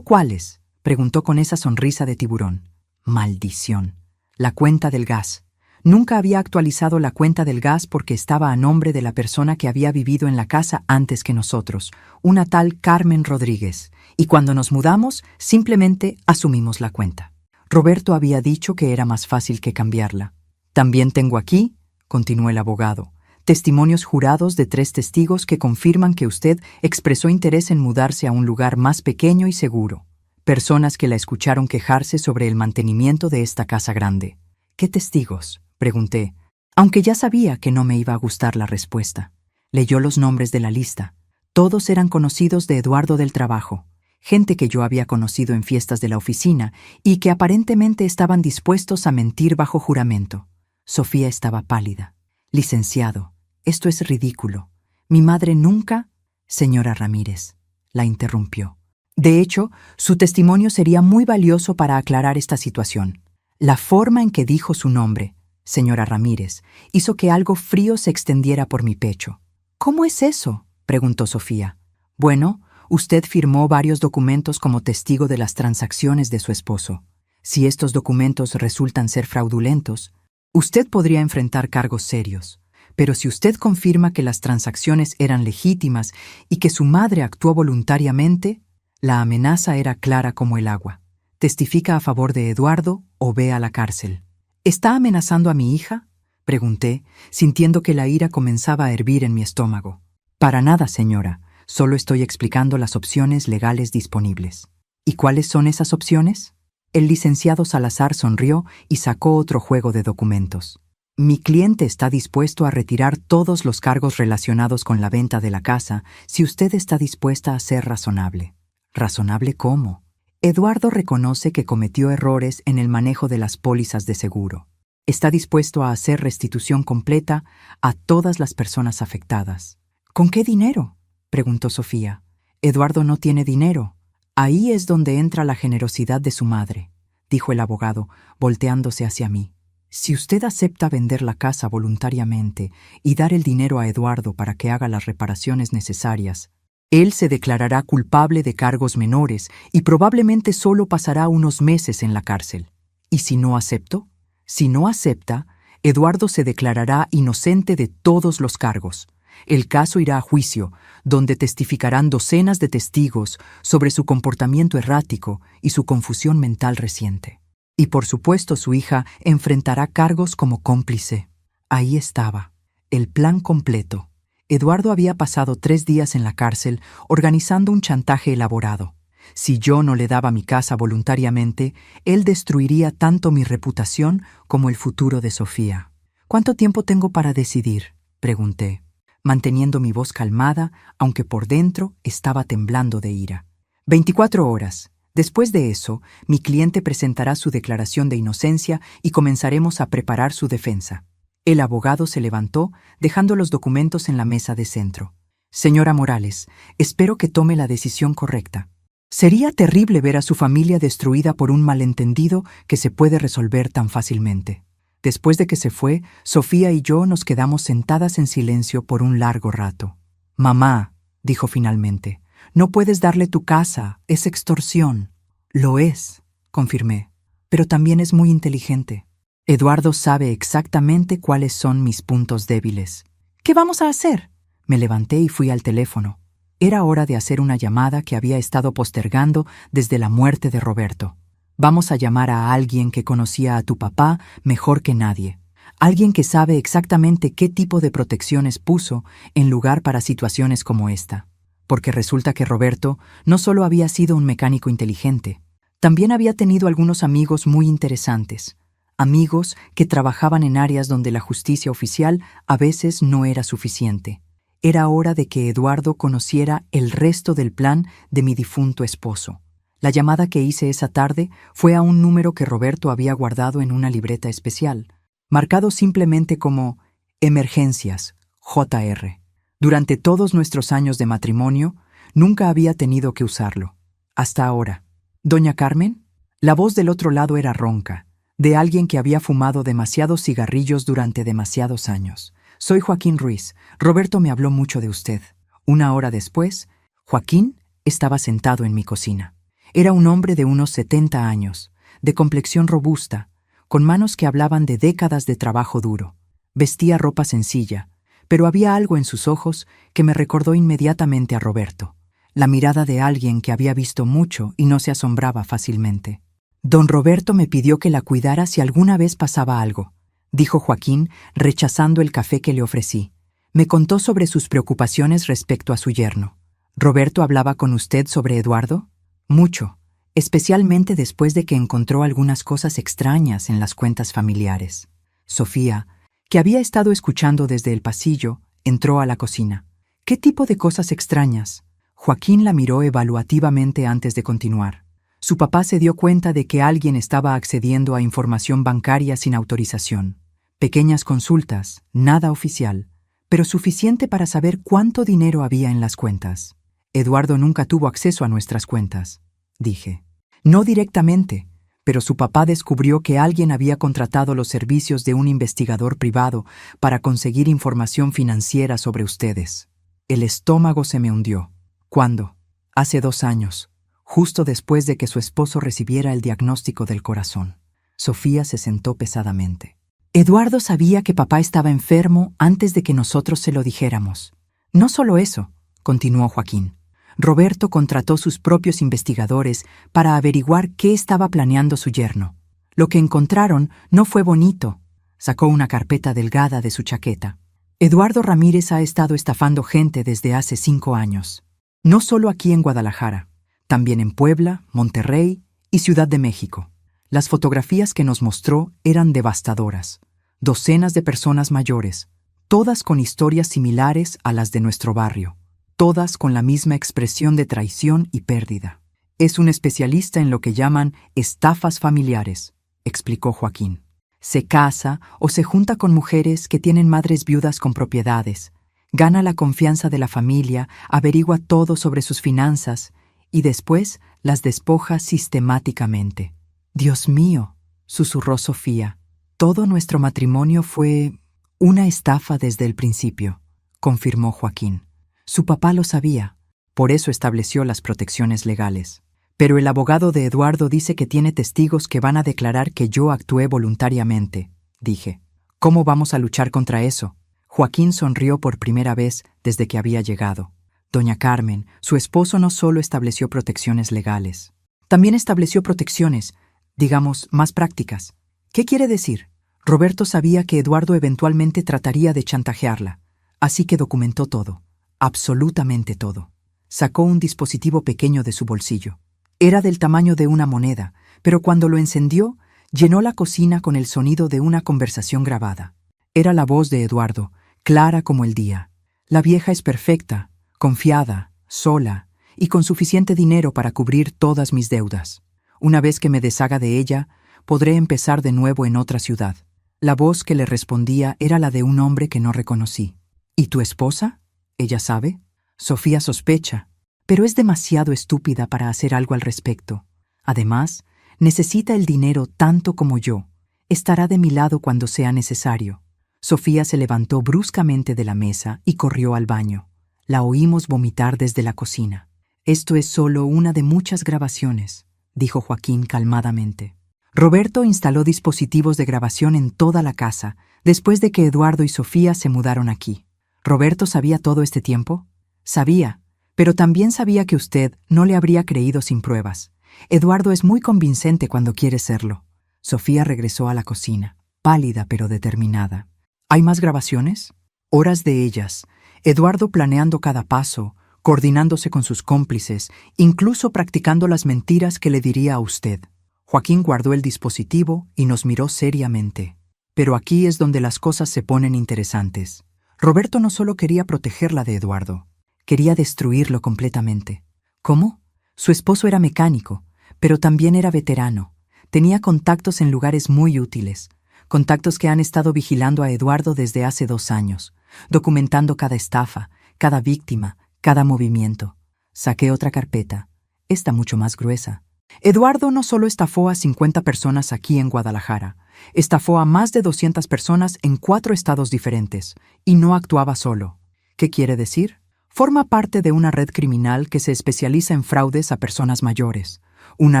cuáles?, preguntó con esa sonrisa de tiburón. Maldición. La cuenta del gas. Nunca había actualizado la cuenta del gas porque estaba a nombre de la persona que había vivido en la casa antes que nosotros, una tal Carmen Rodríguez, y cuando nos mudamos, simplemente asumimos la cuenta. Roberto había dicho que era más fácil que cambiarla. También tengo aquí, continuó el abogado, testimonios jurados de 3 testigos que confirman que usted expresó interés en mudarse a un lugar más pequeño y seguro. Personas que la escucharon quejarse sobre el mantenimiento de esta casa grande. ¿Qué testigos?, pregunté, aunque ya sabía que no me iba a gustar la respuesta. Leyó los nombres de la lista. Todos eran conocidos de Eduardo del trabajo, gente que yo había conocido en fiestas de la oficina y que aparentemente estaban dispuestos a mentir bajo juramento. Sofía estaba pálida. Licenciado, esto es ridículo. Mi madre nunca... Señora Ramírez, la interrumpió. De hecho, su testimonio sería muy valioso para aclarar esta situación. La forma en que dijo su nombre, señora Ramírez, hizo que algo frío se extendiera por mi pecho. ¿Cómo es eso?, preguntó Sofía. Bueno, usted firmó varios documentos como testigo de las transacciones de su esposo. Si estos documentos resultan ser fraudulentos, usted podría enfrentar cargos serios. Pero si usted confirma que las transacciones eran legítimas y que su madre actuó voluntariamente, la amenaza era clara como el agua. ¿Testifica a favor de Eduardo o ve a la cárcel? ¿Está amenazando a mi hija?, pregunté, sintiendo que la ira comenzaba a hervir en mi estómago. Para nada, señora. Solo estoy explicando las opciones legales disponibles. ¿Y cuáles son esas opciones? El licenciado Salazar sonrió y sacó otro juego de documentos. Mi cliente está dispuesto a retirar todos los cargos relacionados con la venta de la casa si usted está dispuesta a ser razonable. ¿Razonable cómo? Eduardo reconoce que cometió errores en el manejo de las pólizas de seguro. Está dispuesto a hacer restitución completa a todas las personas afectadas. ¿Con qué dinero?, preguntó Sofía. Eduardo no tiene dinero. Ahí es donde entra la generosidad de su madre, dijo el abogado, volteándose hacia mí. Si usted acepta vender la casa voluntariamente y dar el dinero a Eduardo para que haga las reparaciones necesarias, él se declarará culpable de cargos menores y probablemente solo pasará unos meses en la cárcel. ¿Y si no acepto? Si no acepta, Eduardo se declarará inocente de todos los cargos. El caso irá a juicio, donde testificarán docenas de testigos sobre su comportamiento errático y su confusión mental reciente. Y por supuesto su hija enfrentará cargos como cómplice. Ahí estaba, el plan completo. Eduardo había pasado 3 días en la cárcel organizando un chantaje elaborado. Si yo no le daba mi casa voluntariamente, él destruiría tanto mi reputación como el futuro de Sofía. ¿Cuánto tiempo tengo para decidir?, pregunté, manteniendo mi voz calmada, aunque por dentro estaba temblando de ira. 24 horas. Después de eso, mi cliente presentará su declaración de inocencia y comenzaremos a preparar su defensa. El abogado se levantó, dejando los documentos en la mesa de centro. Señora Morales, espero que tome la decisión correcta. Sería terrible ver a su familia destruida por un malentendido que se puede resolver tan fácilmente. Después de que se fue, Sofía y yo nos quedamos sentadas en silencio por un largo rato. Mamá, dijo finalmente, no puedes darle tu casa, es extorsión. Lo es, confirmé, pero también es muy inteligente. Eduardo sabe exactamente cuáles son mis puntos débiles. ¿Qué vamos a hacer? Me levanté y fui al teléfono. Era hora de hacer una llamada que había estado postergando desde la muerte de Roberto. Vamos a llamar a alguien que conocía a tu papá mejor que nadie. Alguien que sabe exactamente qué tipo de protecciones puso en lugar para situaciones como esta. Porque resulta que Roberto no solo había sido un mecánico inteligente, también había tenido algunos amigos muy interesantes. Amigos que trabajaban en áreas donde la justicia oficial a veces no era suficiente. Era hora de que Eduardo conociera el resto del plan de mi difunto esposo. La llamada que hice esa tarde fue a un número que Roberto había guardado en una libreta especial, marcado simplemente como Emergencias, JR. Durante todos nuestros años de matrimonio, nunca había tenido que usarlo. Hasta ahora. ¿Doña Carmen? La voz del otro lado era ronca, de alguien que había fumado demasiados cigarrillos durante demasiados años. Soy Joaquín Ruiz. Roberto me habló mucho de usted. 1 hora después, Joaquín estaba sentado en mi cocina. Era un hombre de unos 70 años, de complexión robusta, con manos que hablaban de décadas de trabajo duro. Vestía ropa sencilla, pero había algo en sus ojos que me recordó inmediatamente a Roberto. La mirada de alguien que había visto mucho y no se asombraba fácilmente. Don Roberto me pidió que la cuidara si alguna vez pasaba algo, dijo Joaquín, rechazando el café que le ofrecí. Me contó sobre sus preocupaciones respecto a su yerno. ¿Roberto hablaba con usted sobre Eduardo? Mucho, especialmente después de que encontró algunas cosas extrañas en las cuentas familiares. Sofía, que había estado escuchando desde el pasillo, entró a la cocina. ¿Qué tipo de cosas extrañas? Joaquín la miró evaluativamente antes de continuar. Su papá se dio cuenta de que alguien estaba accediendo a información bancaria sin autorización. Pequeñas consultas, nada oficial, pero suficiente para saber cuánto dinero había en las cuentas. Eduardo nunca tuvo acceso a nuestras cuentas, dije. No directamente, pero su papá descubrió que alguien había contratado los servicios de un investigador privado para conseguir información financiera sobre ustedes. El estómago se me hundió. ¿Cuándo? Hace 2 años, justo después de que su esposo recibiera el diagnóstico del corazón. Sofía se sentó pesadamente. Eduardo sabía que papá estaba enfermo antes de que nosotros se lo dijéramos. No solo eso, continuó Joaquín. Roberto contrató sus propios investigadores para averiguar qué estaba planeando su yerno. Lo que encontraron no fue bonito. Sacó una carpeta delgada de su chaqueta. Eduardo Ramírez ha estado estafando gente desde hace 5 años. No solo aquí en Guadalajara, también en Puebla, Monterrey y Ciudad de México. Las fotografías que nos mostró eran devastadoras. Docenas de personas mayores, todas con historias similares a las de nuestro barrio, todas con la misma expresión de traición y pérdida. Es un especialista en lo que llaman estafas familiares, explicó Joaquín. Se casa o se junta con mujeres que tienen madres viudas con propiedades, Gana la confianza de la familia, averigua todo sobre sus finanzas y después las despoja sistemáticamente. «Dios mío», susurró Sofía, «todo nuestro matrimonio fue una estafa desde el principio», confirmó Joaquín. Su papá lo sabía, por eso estableció las protecciones legales. Pero el abogado de Eduardo dice que tiene testigos que van a declarar que yo actué voluntariamente, dije. ¿Cómo vamos a luchar contra eso? Joaquín sonrió por primera vez desde que había llegado. Doña Carmen, su esposo no solo estableció protecciones legales, también estableció protecciones, digamos, más prácticas. ¿Qué quiere decir? Roberto sabía que Eduardo eventualmente trataría de chantajearla, así que documentó todo, absolutamente todo. Sacó un dispositivo pequeño de su bolsillo. Era del tamaño de una moneda, pero cuando lo encendió, llenó la cocina con el sonido de una conversación grabada. Era la voz de Eduardo, clara como el día. La vieja es perfecta, confiada, sola y con suficiente dinero para cubrir todas mis deudas. Una vez que me deshaga de ella, podré empezar de nuevo en otra ciudad. La voz que le respondía era la de un hombre que no reconocí. ¿Y tu esposa? ¿Ella sabe? Sofía sospecha, pero es demasiado estúpida para hacer algo al respecto. Además, necesita el dinero tanto como yo. Estará de mi lado cuando sea necesario. Sofía se levantó bruscamente de la mesa y corrió al baño. La oímos vomitar desde la cocina. «Esto es solo una de muchas grabaciones», dijo Joaquín calmadamente. Roberto instaló dispositivos de grabación en toda la casa después de que Eduardo y Sofía se mudaron aquí. ¿Roberto sabía todo este tiempo? Sabía, pero también sabía que usted no le habría creído sin pruebas. Eduardo es muy convincente cuando quiere serlo. Sofía regresó a la cocina, pálida pero determinada. ¿Hay más grabaciones? Horas de ellas. Eduardo planeando cada paso, coordinándose con sus cómplices, incluso practicando las mentiras que le diría a usted. Joaquín guardó el dispositivo y nos miró seriamente. Pero aquí es donde las cosas se ponen interesantes. Roberto no solo quería protegerla de Eduardo, quería destruirlo completamente. ¿Cómo? Su esposo era mecánico, pero también era veterano. Tenía contactos en lugares muy útiles, contactos que han estado vigilando a Eduardo desde hace 2 años, documentando cada estafa, cada víctima, cada movimiento. Saqué otra carpeta, esta mucho más gruesa. Eduardo no solo estafó a 50 personas aquí en Guadalajara, estafó a más de 200 personas en 4 estados diferentes, y no actuaba solo. ¿Qué quiere decir? Forma parte de una red criminal que se especializa en fraudes a personas mayores, una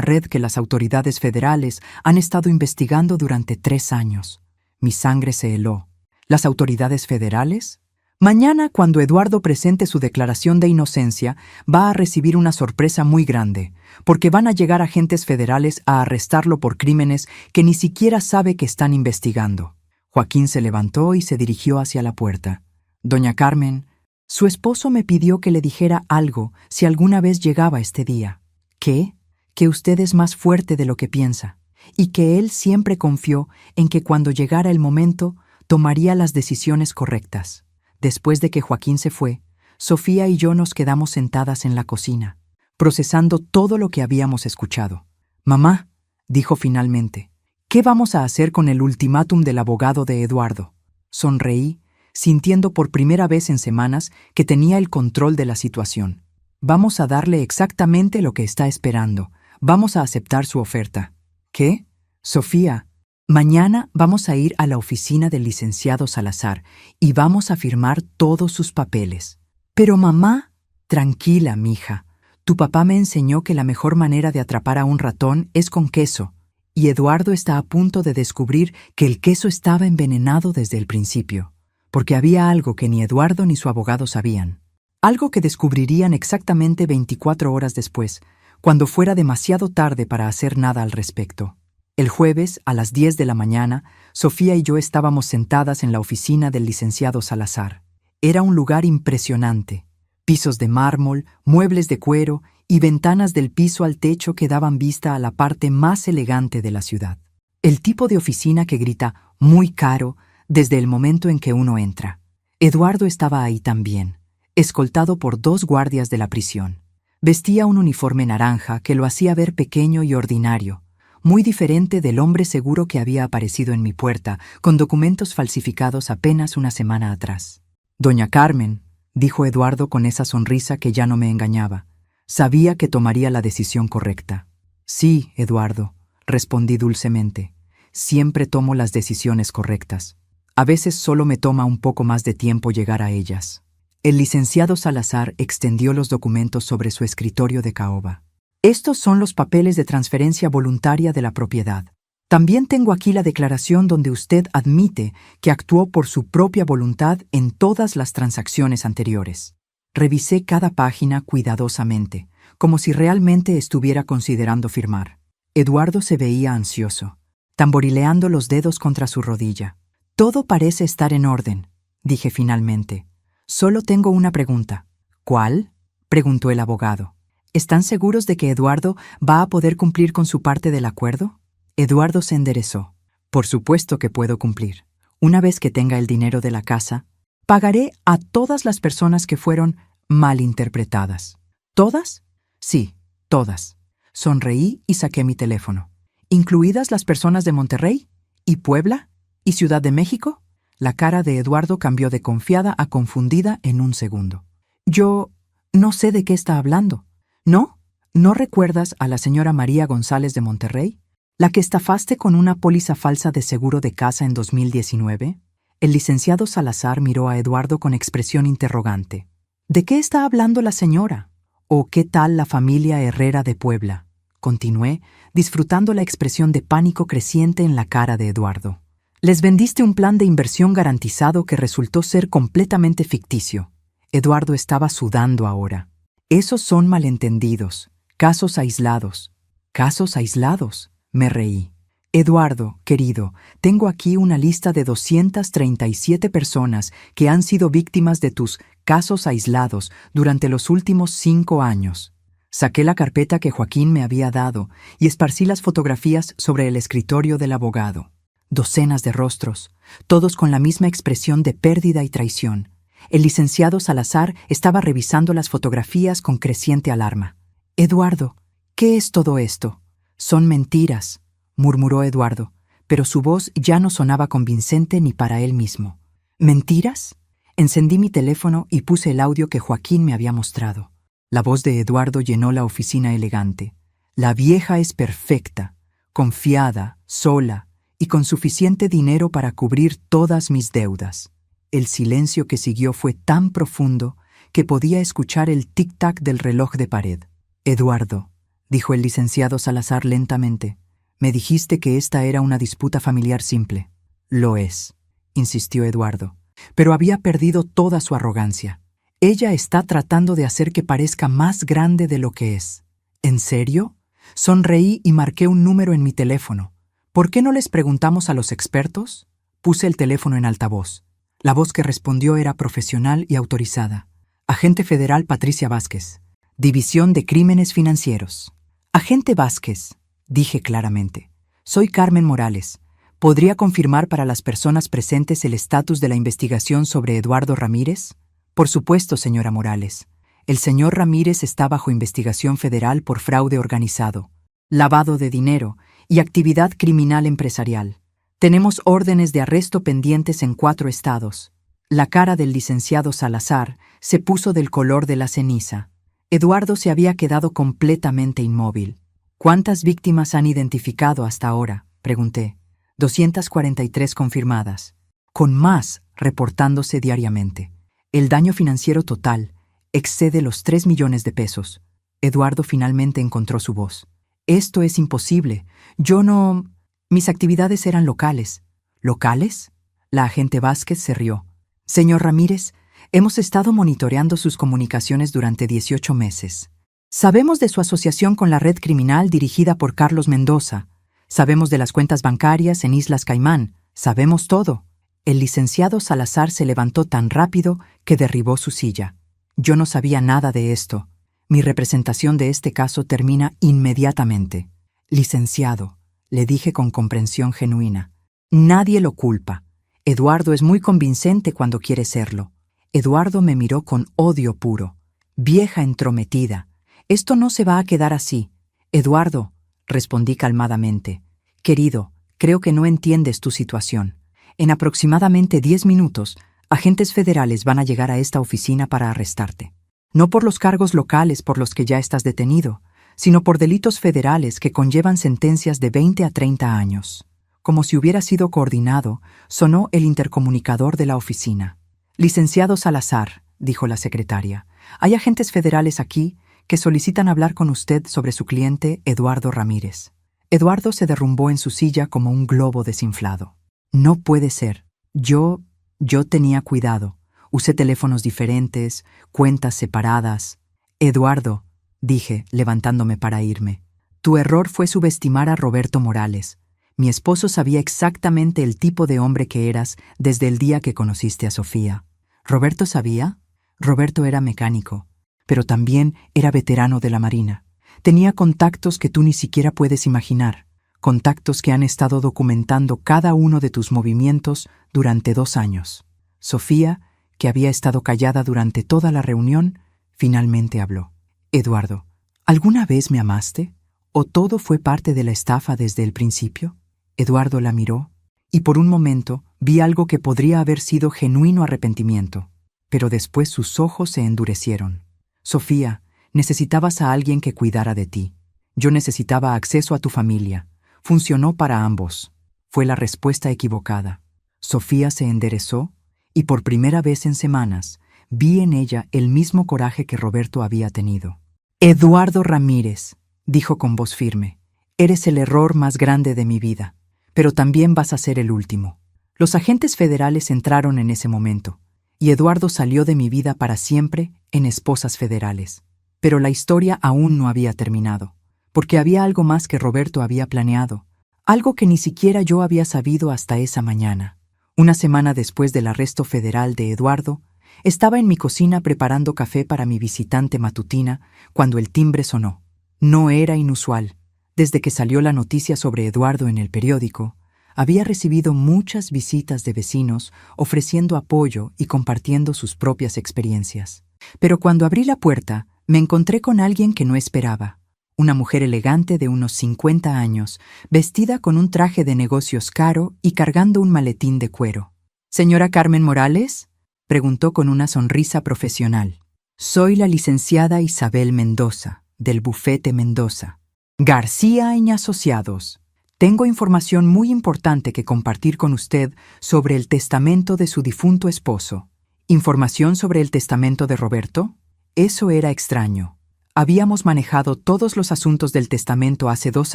red que las autoridades federales han estado investigando durante 3 años. Mi sangre se heló. ¿Las autoridades federales? Mañana, cuando Eduardo presente su declaración de inocencia, va a recibir una sorpresa muy grande, porque van a llegar agentes federales a arrestarlo por crímenes que ni siquiera sabe que están investigando. Joaquín se levantó y se dirigió hacia la puerta. Doña Carmen, su esposo me pidió que le dijera algo si alguna vez llegaba este día. ¿Qué? Que usted es más fuerte de lo que piensa, y que él siempre confió en que cuando llegara el momento tomaría las decisiones correctas. Después de que Joaquín se fue, Sofía y yo nos quedamos sentadas en la cocina, procesando todo lo que habíamos escuchado. «Mamá», dijo finalmente, «¿qué vamos a hacer con el ultimátum del abogado de Eduardo?» Sonreí, sintiendo por primera vez en semanas que tenía el control de la situación. «Vamos a darle exactamente lo que está esperando. Vamos a aceptar su oferta». «¿Qué?» «Sofía, mañana vamos a ir a la oficina del licenciado Salazar y vamos a firmar todos sus papeles». «Pero mamá...» «Tranquila, mija. Tu papá me enseñó que la mejor manera de atrapar a un ratón es con queso, y Eduardo está a punto de descubrir que el queso estaba envenenado desde el principio, porque había algo que ni Eduardo ni su abogado sabían. Algo que descubrirían exactamente 24 horas después, cuando fuera demasiado tarde para hacer nada al respecto. El jueves, a las 10 de la mañana, Sofía y yo estábamos sentadas en la oficina del licenciado Salazar. Era un lugar impresionante. Pisos de mármol, muebles de cuero y ventanas del piso al techo que daban vista a la parte más elegante de la ciudad. El tipo de oficina que grita «muy caro» desde el momento en que uno entra. Eduardo estaba ahí también, escoltado por 2 guardias de la prisión. Vestía un uniforme naranja que lo hacía ver pequeño y ordinario, muy diferente del hombre seguro que había aparecido en mi puerta con documentos falsificados apenas una semana atrás. «Doña Carmen», dijo Eduardo con esa sonrisa que ya no me engañaba. Sabía que tomaría la decisión correcta. Sí, Eduardo, respondí dulcemente. Siempre tomo las decisiones correctas. A veces solo me toma un poco más de tiempo llegar a ellas. El licenciado Salazar extendió los documentos sobre su escritorio de caoba. Estos son los papeles de transferencia voluntaria de la propiedad. También tengo aquí la declaración donde usted admite que actuó por su propia voluntad en todas las transacciones anteriores. Revisé cada página cuidadosamente, como si realmente estuviera considerando firmar. Eduardo se veía ansioso, tamborileando los dedos contra su rodilla. Todo parece estar en orden, dije finalmente. Solo tengo una pregunta. ¿Cuál? Preguntó el abogado. ¿Están seguros de que Eduardo va a poder cumplir con su parte del acuerdo? Eduardo se enderezó. Por supuesto que puedo cumplir. Una vez que tenga el dinero de la casa, pagaré a todas las personas que fueron malinterpretadas. ¿Todas? Sí, todas. Sonreí y saqué mi teléfono. ¿Incluidas las personas de Monterrey? ¿Y Puebla? ¿Y Ciudad de México? La cara de Eduardo cambió de confiada a confundida en un segundo. Yo no sé de qué está hablando. ¿No? ¿No recuerdas a la señora María González de Monterrey? ¿La que estafaste con una póliza falsa de seguro de casa en 2019? El licenciado Salazar miró a Eduardo con expresión interrogante. ¿De qué está hablando la señora? ¿O qué tal la familia Herrera de Puebla? Continué, disfrutando la expresión de pánico creciente en la cara de Eduardo. Les vendiste un plan de inversión garantizado que resultó ser completamente ficticio. Eduardo estaba sudando ahora. Esos son malentendidos, casos aislados. ¿Casos aislados? Me reí. Eduardo, querido, tengo aquí una lista de 237 personas que han sido víctimas de tus casos aislados durante los últimos 5 años. Saqué la carpeta que Joaquín me había dado y esparcí las fotografías sobre el escritorio del abogado. Docenas de rostros, todos con la misma expresión de pérdida y traición. El licenciado Salazar estaba revisando las fotografías con creciente alarma. Eduardo, ¿qué es todo esto? Son mentiras, murmuró Eduardo, pero su voz ya no sonaba convincente ni para él mismo. ¿Mentiras? Encendí mi teléfono y puse el audio que Joaquín me había mostrado. La voz de Eduardo llenó la oficina elegante. La vieja es perfecta, confiada, sola y con suficiente dinero para cubrir todas mis deudas. El silencio que siguió fue tan profundo que podía escuchar el tic-tac del reloj de pared. Eduardo, dijo el licenciado Salazar lentamente, me dijiste que esta era una disputa familiar simple. Lo es, insistió Eduardo, pero había perdido toda su arrogancia. Ella está tratando de hacer que parezca más grande de lo que es. ¿En serio? Sonreí y marqué un número en mi teléfono. ¿Por qué no les preguntamos a los expertos? Puse el teléfono en altavoz. La voz que respondió era profesional y autorizada. Agente Federal Patricia Vázquez. División de Crímenes Financieros. Agente Vázquez, dije claramente. Soy Carmen Morales. ¿Podría confirmar para las personas presentes el estatus de la investigación sobre Eduardo Ramírez? Por supuesto, señora Morales. El señor Ramírez está bajo investigación federal por fraude organizado, lavado de dinero y actividad criminal empresarial. Tenemos órdenes de arresto pendientes en 4 estados. La cara del licenciado Salazar se puso del color de la ceniza. Eduardo se había quedado completamente inmóvil. ¿Cuántas víctimas han identificado hasta ahora?, pregunté. 243 confirmadas, con más reportándose diariamente. El daño financiero total excede los 3 millones de pesos. Eduardo finalmente encontró su voz. Esto es imposible. Yo no... Mis actividades eran locales. ¿Locales? La agente Vázquez se rió. Señor Ramírez, hemos estado monitoreando sus comunicaciones durante 18 meses. Sabemos de su asociación con la red criminal dirigida por Carlos Mendoza. Sabemos de las cuentas bancarias en Islas Caimán. Sabemos todo. El licenciado Salazar se levantó tan rápido que derribó su silla. Yo no sabía nada de esto. Mi representación de este caso termina inmediatamente. Licenciado, le dije con comprensión genuina. Nadie lo culpa. Eduardo es muy convincente cuando quiere serlo. Eduardo me miró con odio puro. Vieja entrometida. Esto no se va a quedar así. Eduardo, respondí calmadamente. Querido, creo que no entiendes tu situación. En aproximadamente 10 minutos Agentes federales van a llegar a esta oficina para arrestarte. No por los cargos locales por los que ya estás detenido, sino por delitos federales que conllevan sentencias de 20 a 30 años. Como si hubiera sido coordinado, sonó el intercomunicador de la oficina. Licenciado Salazar, dijo la secretaria, hay agentes federales aquí que solicitan hablar con usted sobre su cliente Eduardo Ramírez. Eduardo se derrumbó en su silla como un globo desinflado. No puede ser. Yo tenía cuidado. Usé teléfonos diferentes, cuentas separadas. Eduardo, dije, levantándome para irme, tu error fue subestimar a Roberto Morales. Mi esposo sabía exactamente el tipo de hombre que eras desde el día que conociste a Sofía. ¿Roberto sabía? Roberto era mecánico, pero también era veterano de la Marina. Tenía contactos que tú ni siquiera puedes imaginar, contactos que han estado documentando cada uno de tus movimientos durante 2 años. Sofía, que había estado callada durante toda la reunión, finalmente habló. Eduardo, ¿alguna vez me amaste? ¿O todo fue parte de la estafa desde el principio? Eduardo la miró, y por un momento vi algo que podría haber sido genuino arrepentimiento, pero después sus ojos se endurecieron. Sofía, necesitabas a alguien que cuidara de ti. Yo necesitaba acceso a tu familia. Funcionó para ambos. Fue la respuesta equivocada. Sofía se enderezó, y por primera vez en semanas, vi en ella el mismo coraje que Roberto había tenido. Eduardo Ramírez, dijo con voz firme, eres el error más grande de mi vida, pero también vas a ser el último. Los agentes federales entraron en ese momento, y Eduardo salió de mi vida para siempre en Esposas Federales. Pero la historia aún no había terminado, porque había algo más que Roberto había planeado, algo que ni siquiera yo había sabido hasta esa mañana. Una semana después del arresto federal de Eduardo, estaba en mi cocina preparando café para mi visitante matutina cuando el timbre sonó. No era inusual. Desde que salió la noticia sobre Eduardo en el periódico, había recibido muchas visitas de vecinos ofreciendo apoyo y compartiendo sus propias experiencias. Pero cuando abrí la puerta, me encontré con alguien que no esperaba. Una mujer elegante de unos 50 años, vestida con un traje de negocios caro y cargando un maletín de cuero. ¿Señora Carmen Morales?, preguntó con una sonrisa profesional. Soy la licenciada Isabel Mendoza, del bufete Mendoza. García y Asociados. Tengo información muy importante que compartir con usted sobre el testamento de su difunto esposo. ¿Información sobre el testamento de Roberto? Eso era extraño. Habíamos manejado todos los asuntos del testamento hace 2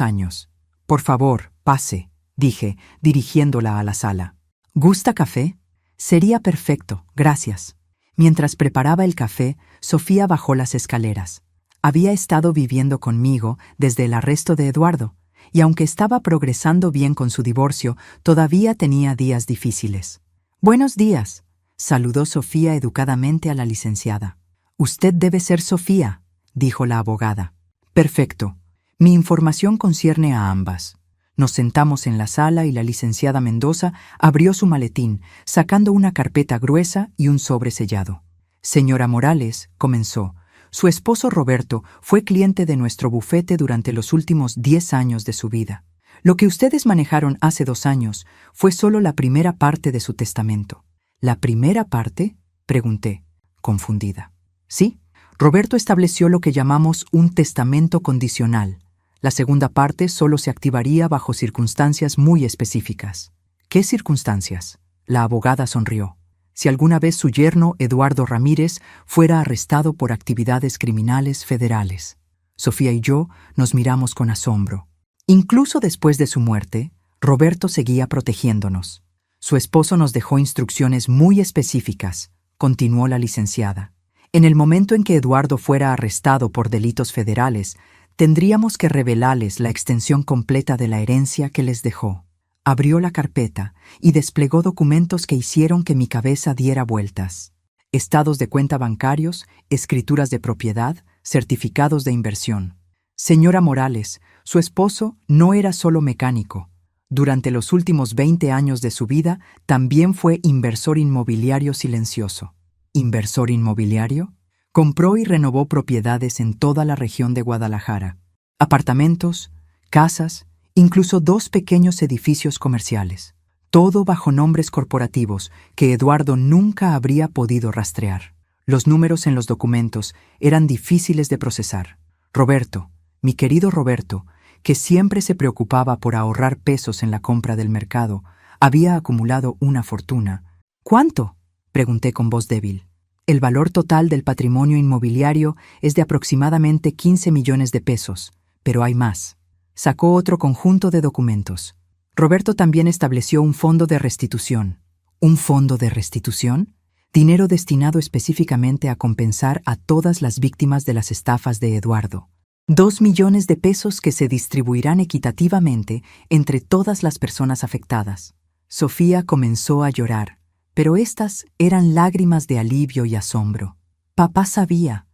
años. Por favor, pase, dije, dirigiéndola a la sala. ¿Gusta café? Sería perfecto, gracias. Mientras preparaba el café, Sofía bajó las escaleras. Había estado viviendo conmigo desde el arresto de Eduardo, y aunque estaba progresando bien con su divorcio, todavía tenía días difíciles. Buenos días, saludó Sofía educadamente a la licenciada. Usted debe ser Sofía, dijo la abogada. Perfecto. Mi información concierne a ambas. Nos sentamos en la sala y la licenciada Mendoza abrió su maletín, sacando una carpeta gruesa y un sobre sellado. Señora Morales, comenzó, su esposo Roberto fue cliente de nuestro bufete durante los últimos 10 años de su vida. Lo que ustedes manejaron hace 2 años fue solo la primera parte de su testamento. ¿La primera parte?, pregunté, confundida. Sí, Roberto estableció lo que llamamos un testamento condicional. La segunda parte solo se activaría bajo circunstancias muy específicas. ¿Qué circunstancias? La abogada sonrió. Si alguna vez su yerno, Eduardo Ramírez, fuera arrestado por actividades criminales federales. Sofía y yo nos miramos con asombro. Incluso después de su muerte, Roberto seguía protegiéndonos. Su esposo nos dejó instrucciones muy específicas, continuó la licenciada. En el momento en que Eduardo fuera arrestado por delitos federales, tendríamos que revelarles la extensión completa de la herencia que les dejó. Abrió la carpeta y desplegó documentos que hicieron que mi cabeza diera vueltas. Estados de cuenta bancarios, escrituras de propiedad, certificados de inversión. Señora Morales, su esposo no era solo mecánico. Durante los últimos 20 años de su vida, también fue inversor inmobiliario silencioso. ¿Inversor inmobiliario? Compró y renovó propiedades en toda la región de Guadalajara. Apartamentos, casas, incluso 2 pequeños edificios comerciales. todo bajo nombres corporativos que Eduardo nunca habría podido rastrear. Los números en los documentos eran difíciles de procesar. Roberto, mi querido Roberto, que siempre se preocupaba por ahorrar pesos en la compra del mercado, había acumulado una fortuna. ¿Cuánto?, pregunté con voz débil. El valor total del patrimonio inmobiliario es de aproximadamente 15 millones de pesos, pero hay más. Sacó otro conjunto de documentos. Roberto también estableció un fondo de restitución. ¿Un fondo de restitución? Dinero destinado específicamente a compensar a todas las víctimas de las estafas de Eduardo. 2 millones de pesos que se distribuirán equitativamente entre todas las personas afectadas. Sofía comenzó a llorar, pero estas eran lágrimas de alivio y asombro. Papá sabía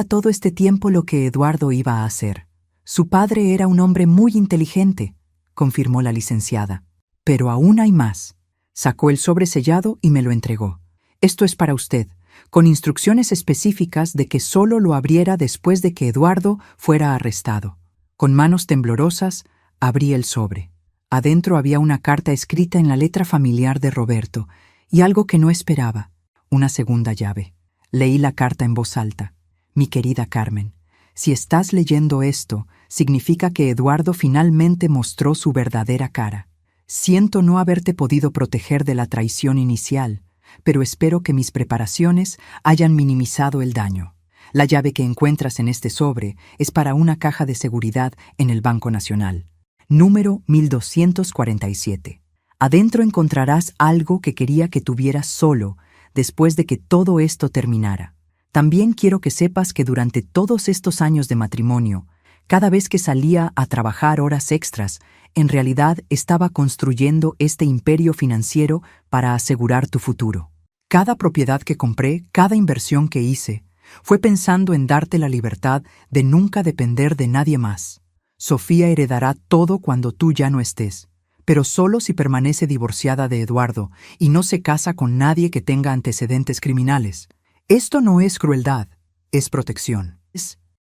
todo este tiempo lo que Eduardo iba a hacer. Su padre era un hombre muy inteligente, confirmó la licenciada. Pero aún hay más. Sacó el sobre sellado y me lo entregó. Esto es para usted, con instrucciones específicas de que solo lo abriera después de que Eduardo fuera arrestado. Con manos temblorosas, abrí el sobre. Adentro había una carta escrita en la letra familiar de Roberto, y algo que no esperaba, una segunda llave. Leí la carta en voz alta. Mi querida Carmen, si estás leyendo esto, significa que Eduardo finalmente mostró su verdadera cara. Siento no haberte podido proteger de la traición inicial, pero espero que mis preparaciones hayan minimizado el daño. La llave que encuentras en este sobre es para una caja de seguridad en el Banco Nacional. Número 1247. Adentro encontrarás algo que quería que tuvieras solo después de que todo esto terminara. También quiero que sepas que durante todos estos años de matrimonio, cada vez que salía a trabajar horas extras, en realidad estaba construyendo este imperio financiero para asegurar tu futuro. Cada propiedad que compré, cada inversión que hice, fue pensando en darte la libertad de nunca depender de nadie más. Sofía heredará todo cuando tú ya no estés, pero solo si permanece divorciada de Eduardo y no se casa con nadie que tenga antecedentes criminales. Esto no es crueldad, es protección.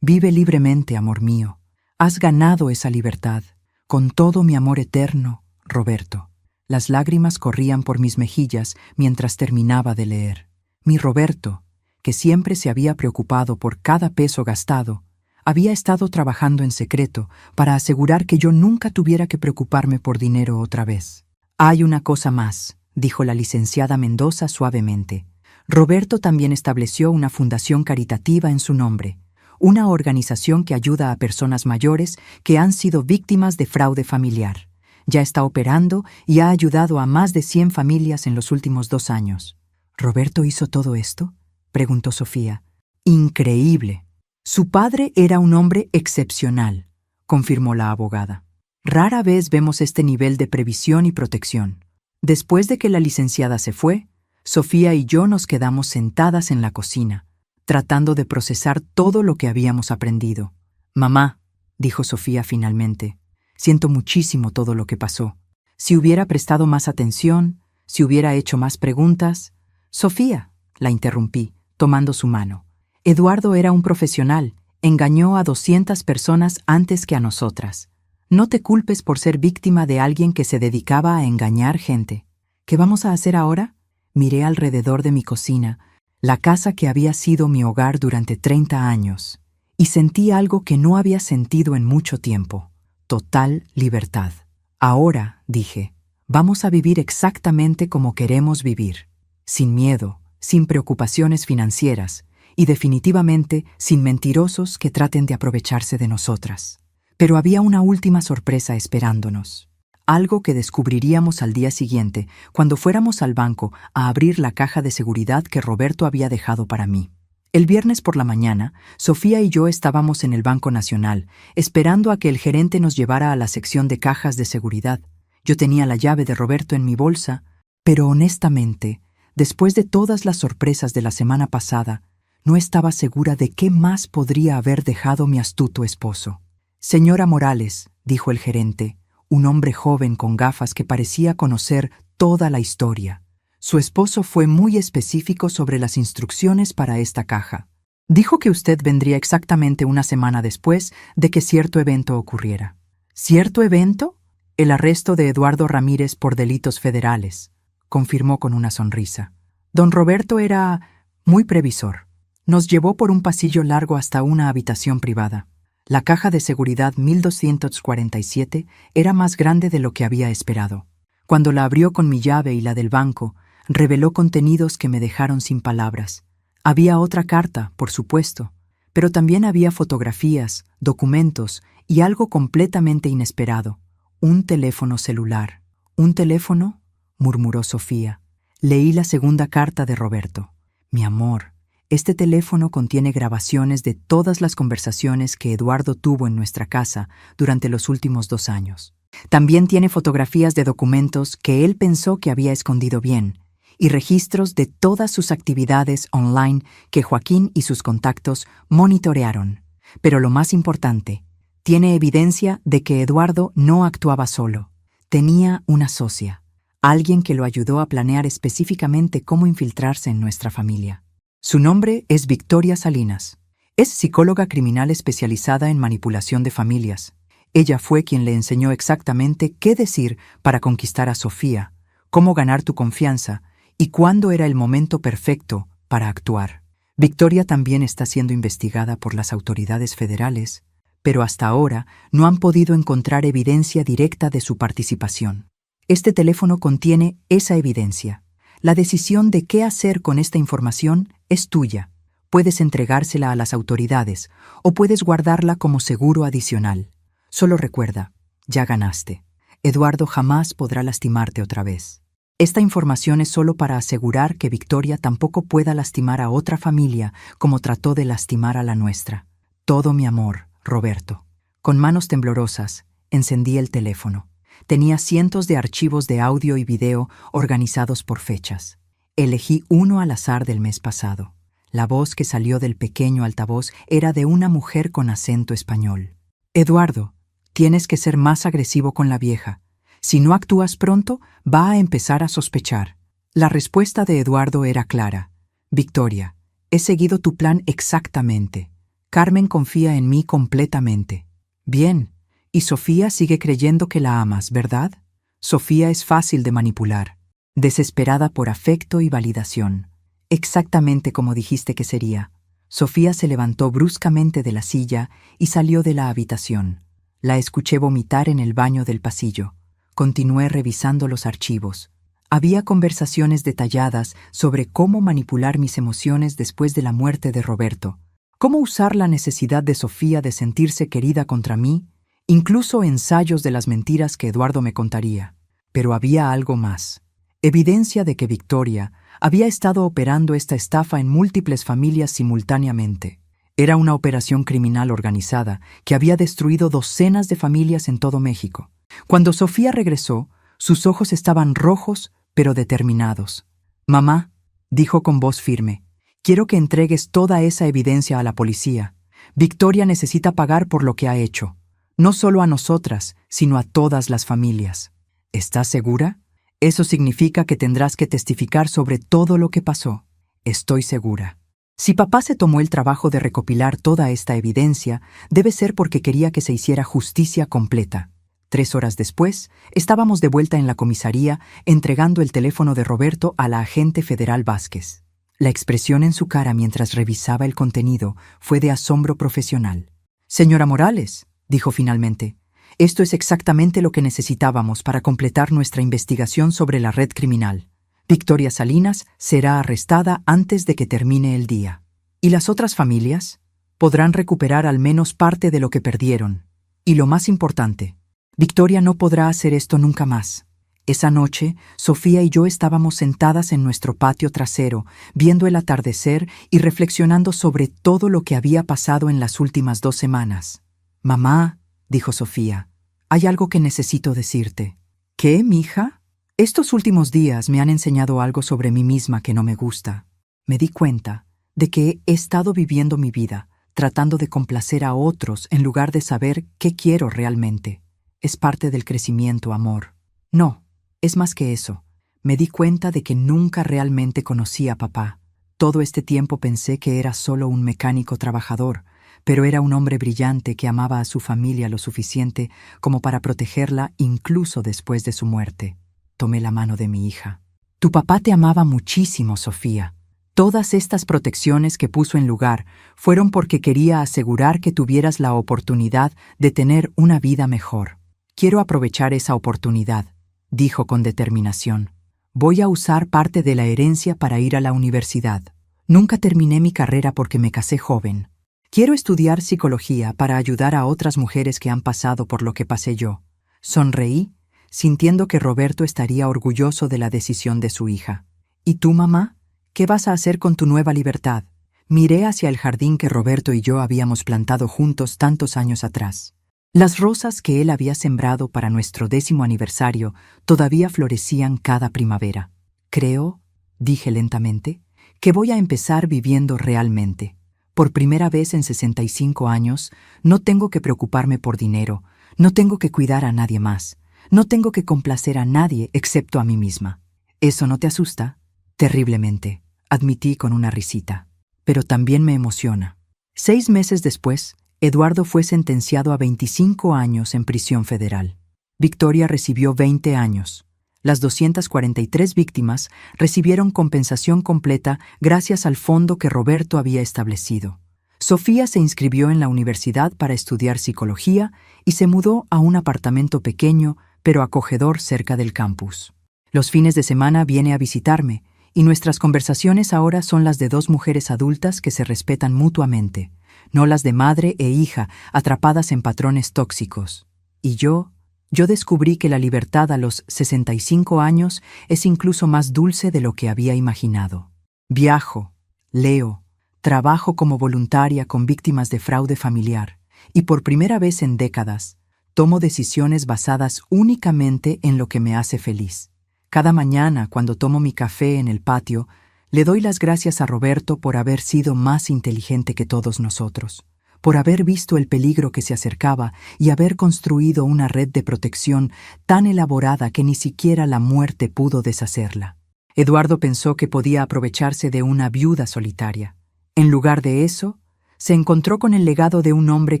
Vive libremente, amor mío. Has ganado esa libertad. Con todo mi amor eterno, Roberto. Las lágrimas corrían por mis mejillas mientras terminaba de leer. Mi Roberto, que siempre se había preocupado por cada peso gastado, había estado trabajando en secreto para asegurar que yo nunca tuviera que preocuparme por dinero otra vez. Hay una cosa más, dijo la licenciada Mendoza suavemente. Roberto también estableció una fundación caritativa en su nombre, una organización que ayuda a personas mayores que han sido víctimas de fraude familiar. Ya está operando y ha ayudado a más de 100 familias en los últimos 2 años. ¿Roberto hizo todo esto?, preguntó Sofía. Increíble. Su padre era un hombre excepcional, confirmó la abogada. Rara vez vemos este nivel de previsión y protección. Después de que la licenciada se fue, Sofía y yo nos quedamos sentadas en la cocina, tratando de procesar todo lo que habíamos aprendido. Mamá, dijo Sofía finalmente, siento muchísimo todo lo que pasó. Si hubiera prestado más atención, si hubiera hecho más preguntas... Sofía, la interrumpí, tomando su mano. Eduardo era un profesional, engañó a 200 personas antes que a nosotras. No te culpes por ser víctima de alguien que se dedicaba a engañar gente. ¿Qué vamos a hacer ahora? Miré alrededor de mi cocina, la casa que había sido mi hogar durante 30 años, y sentí algo que no había sentido en mucho tiempo: total libertad. Ahora, dije, vamos a vivir exactamente como queremos vivir, sin miedo, sin preocupaciones financieras, y definitivamente sin mentirosos que traten de aprovecharse de nosotras. Pero había una última sorpresa esperándonos. Algo que descubriríamos al día siguiente, cuando fuéramos al banco a abrir la caja de seguridad que Roberto había dejado para mí. El viernes por la mañana, Sofía y yo estábamos en el Banco Nacional, esperando a que el gerente nos llevara a la sección de cajas de seguridad. Yo tenía la llave de Roberto en mi bolsa, pero honestamente, después de todas las sorpresas de la semana pasada, no estaba segura de qué más podría haber dejado mi astuto esposo. Señora Morales, dijo el gerente, un hombre joven con gafas que parecía conocer toda la historia. Su esposo fue muy específico sobre las instrucciones para esta caja. Dijo que usted vendría exactamente una semana después de que cierto evento ocurriera. ¿Cierto evento?, El arresto de Eduardo Ramírez por delitos federales, confirmó con una sonrisa. Don Roberto era muy previsor. Nos llevó por un pasillo largo hasta una habitación privada. La caja de seguridad 1247 era más grande de lo que había esperado. Cuando la abrió con mi llave y la del banco, reveló contenidos que me dejaron sin palabras. Había otra carta, por supuesto, pero también había fotografías, documentos y algo completamente inesperado. Un teléfono celular. ¿Un teléfono?, murmuró Sofía. Leí la segunda carta de Roberto. Mi amor, este teléfono contiene grabaciones de todas las conversaciones que Eduardo tuvo en nuestra casa durante los últimos 2 años. También tiene fotografías de documentos que él pensó que había escondido bien y registros de todas sus actividades online que Joaquín y sus contactos monitorearon. Pero lo más importante, tiene evidencia de que Eduardo no actuaba solo. Tenía una socia, alguien que lo ayudó a planear específicamente cómo infiltrarse en nuestra familia. Su nombre es Victoria Salinas. Es psicóloga criminal especializada en manipulación de familias. Ella fue quien le enseñó exactamente qué decir para conquistar a Sofía, cómo ganar tu confianza y cuándo era el momento perfecto para actuar. Victoria también está siendo investigada por las autoridades federales, pero hasta ahora no han podido encontrar evidencia directa de su participación. Este teléfono contiene esa evidencia. La decisión de qué hacer con esta información es tuya. Puedes entregársela a las autoridades o puedes guardarla como seguro adicional. Solo recuerda, ya ganaste. Eduardo jamás podrá lastimarte otra vez. Esta información es solo para asegurar que Victoria tampoco pueda lastimar a otra familia como trató de lastimar a la nuestra. Todo mi amor, Roberto. Con manos temblorosas, encendí el teléfono. Tenía cientos de archivos de audio y video organizados por fechas. Elegí uno al azar del mes pasado. La voz que salió del pequeño altavoz era de una mujer con acento español. Eduardo, tienes que ser más agresivo con la vieja. Si no actúas pronto, va a empezar a sospechar. La respuesta de Eduardo era clara. Victoria, he seguido tu plan exactamente. Carmen confía en mí completamente. Bien, y Sofía sigue creyendo que la amas, ¿verdad? Sofía es fácil de manipular, desesperada por afecto y validación. Exactamente como dijiste que sería. Sofía se levantó bruscamente de la silla y salió de la habitación. La escuché vomitar en el baño del pasillo. Continué revisando los archivos. Había conversaciones detalladas sobre cómo manipular mis emociones después de la muerte de Roberto, cómo usar la necesidad de Sofía de sentirse querida contra mí, incluso ensayos de las mentiras que Eduardo me contaría. Pero había algo más. Evidencia de que Victoria había estado operando esta estafa en múltiples familias simultáneamente. Era una operación criminal organizada que había destruido docenas de familias en todo México. Cuando Sofía regresó, sus ojos estaban rojos pero determinados. «Mamá», dijo con voz firme, «quiero que entregues toda esa evidencia a la policía. Victoria necesita pagar por lo que ha hecho. No solo a nosotras, sino a todas las familias». «¿Estás segura? Eso significa que tendrás que testificar sobre todo lo que pasó». «Estoy segura». Si papá se tomó el trabajo de recopilar toda esta evidencia, debe ser porque quería que se hiciera justicia completa. 3 horas después, estábamos de vuelta en la comisaría entregando el teléfono de Roberto a la agente federal Vázquez. La expresión en su cara mientras revisaba el contenido fue de asombro profesional. «Señora Morales», dijo finalmente, «esto es exactamente lo que necesitábamos para completar nuestra investigación sobre la red criminal. Victoria Salinas será arrestada antes de que termine el día. ¿Y las otras familias? Podrán recuperar al menos parte de lo que perdieron. Y lo más importante, Victoria no podrá hacer esto nunca más». Esa noche, Sofía y yo estábamos sentadas en nuestro patio trasero, viendo el atardecer y reflexionando sobre todo lo que había pasado en las últimas 2 semanas. «Mamá», dijo Sofía, «hay algo que necesito decirte». «¿Qué, mija?» «Estos últimos días me han enseñado algo sobre mí misma que no me gusta. Me di cuenta de que he estado viviendo mi vida, tratando de complacer a otros en lugar de saber qué quiero realmente. Es parte del crecimiento, amor. No, es más que eso. Me di cuenta de que nunca realmente conocí a papá. Todo este tiempo pensé que era solo un mecánico trabajador, pero era un hombre brillante que amaba a su familia lo suficiente como para protegerla incluso después de su muerte. Tomé la mano de mi hija. Tu papá te amaba muchísimo, Sofía. Todas estas protecciones que puso en lugar fueron porque quería asegurar que tuvieras la oportunidad de tener una vida mejor. Quiero aprovechar esa oportunidad, dijo con determinación. Voy a usar parte de la herencia para ir a la universidad. Nunca terminé mi carrera porque me casé joven. Quiero estudiar psicología para ayudar a otras mujeres que han pasado por lo que pasé yo. Sonreí, sintiendo que Roberto estaría orgulloso de la decisión de su hija. ¿Y tú, mamá? ¿Qué vas a hacer con tu nueva libertad? Miré hacia el jardín que Roberto y yo habíamos plantado juntos tantos años atrás. Las rosas que él había sembrado para nuestro 10º aniversario todavía florecían cada primavera. Creo, dije lentamente, que voy a empezar viviendo realmente. Por primera vez en 65 años, no tengo que preocuparme por dinero, no tengo que cuidar a nadie más, no tengo que complacer a nadie excepto a mí misma. ¿Eso no te asusta? Terriblemente, admití con una risita. Pero también me emociona. 6 meses después, Eduardo fue sentenciado a 25 años en prisión federal. Victoria recibió 20 años. Las 243 víctimas recibieron compensación completa gracias al fondo que Roberto había establecido. Sofía se inscribió en la universidad para estudiar psicología y se mudó a un apartamento pequeño pero acogedor cerca del campus. Los fines de semana viene a visitarme y nuestras conversaciones ahora son las de 2 mujeres adultas que se respetan mutuamente, no las de madre e hija atrapadas en patrones tóxicos. Y yo descubrí que la libertad a los 65 años es incluso más dulce de lo que había imaginado. Viajo, leo, trabajo como voluntaria con víctimas de fraude familiar y por primera vez en décadas tomo decisiones basadas únicamente en lo que me hace feliz. Cada mañana, cuando tomo mi café en el patio, le doy las gracias a Roberto por haber sido más inteligente que todos nosotros, por haber visto el peligro que se acercaba y haber construido una red de protección tan elaborada que ni siquiera la muerte pudo deshacerla. Eduardo pensó que podía aprovecharse de una viuda solitaria. En lugar de eso, se encontró con el legado de un hombre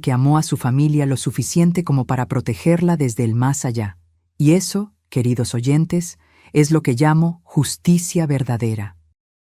que amó a su familia lo suficiente como para protegerla desde el más allá. Y eso, queridos oyentes, es lo que llamo justicia verdadera.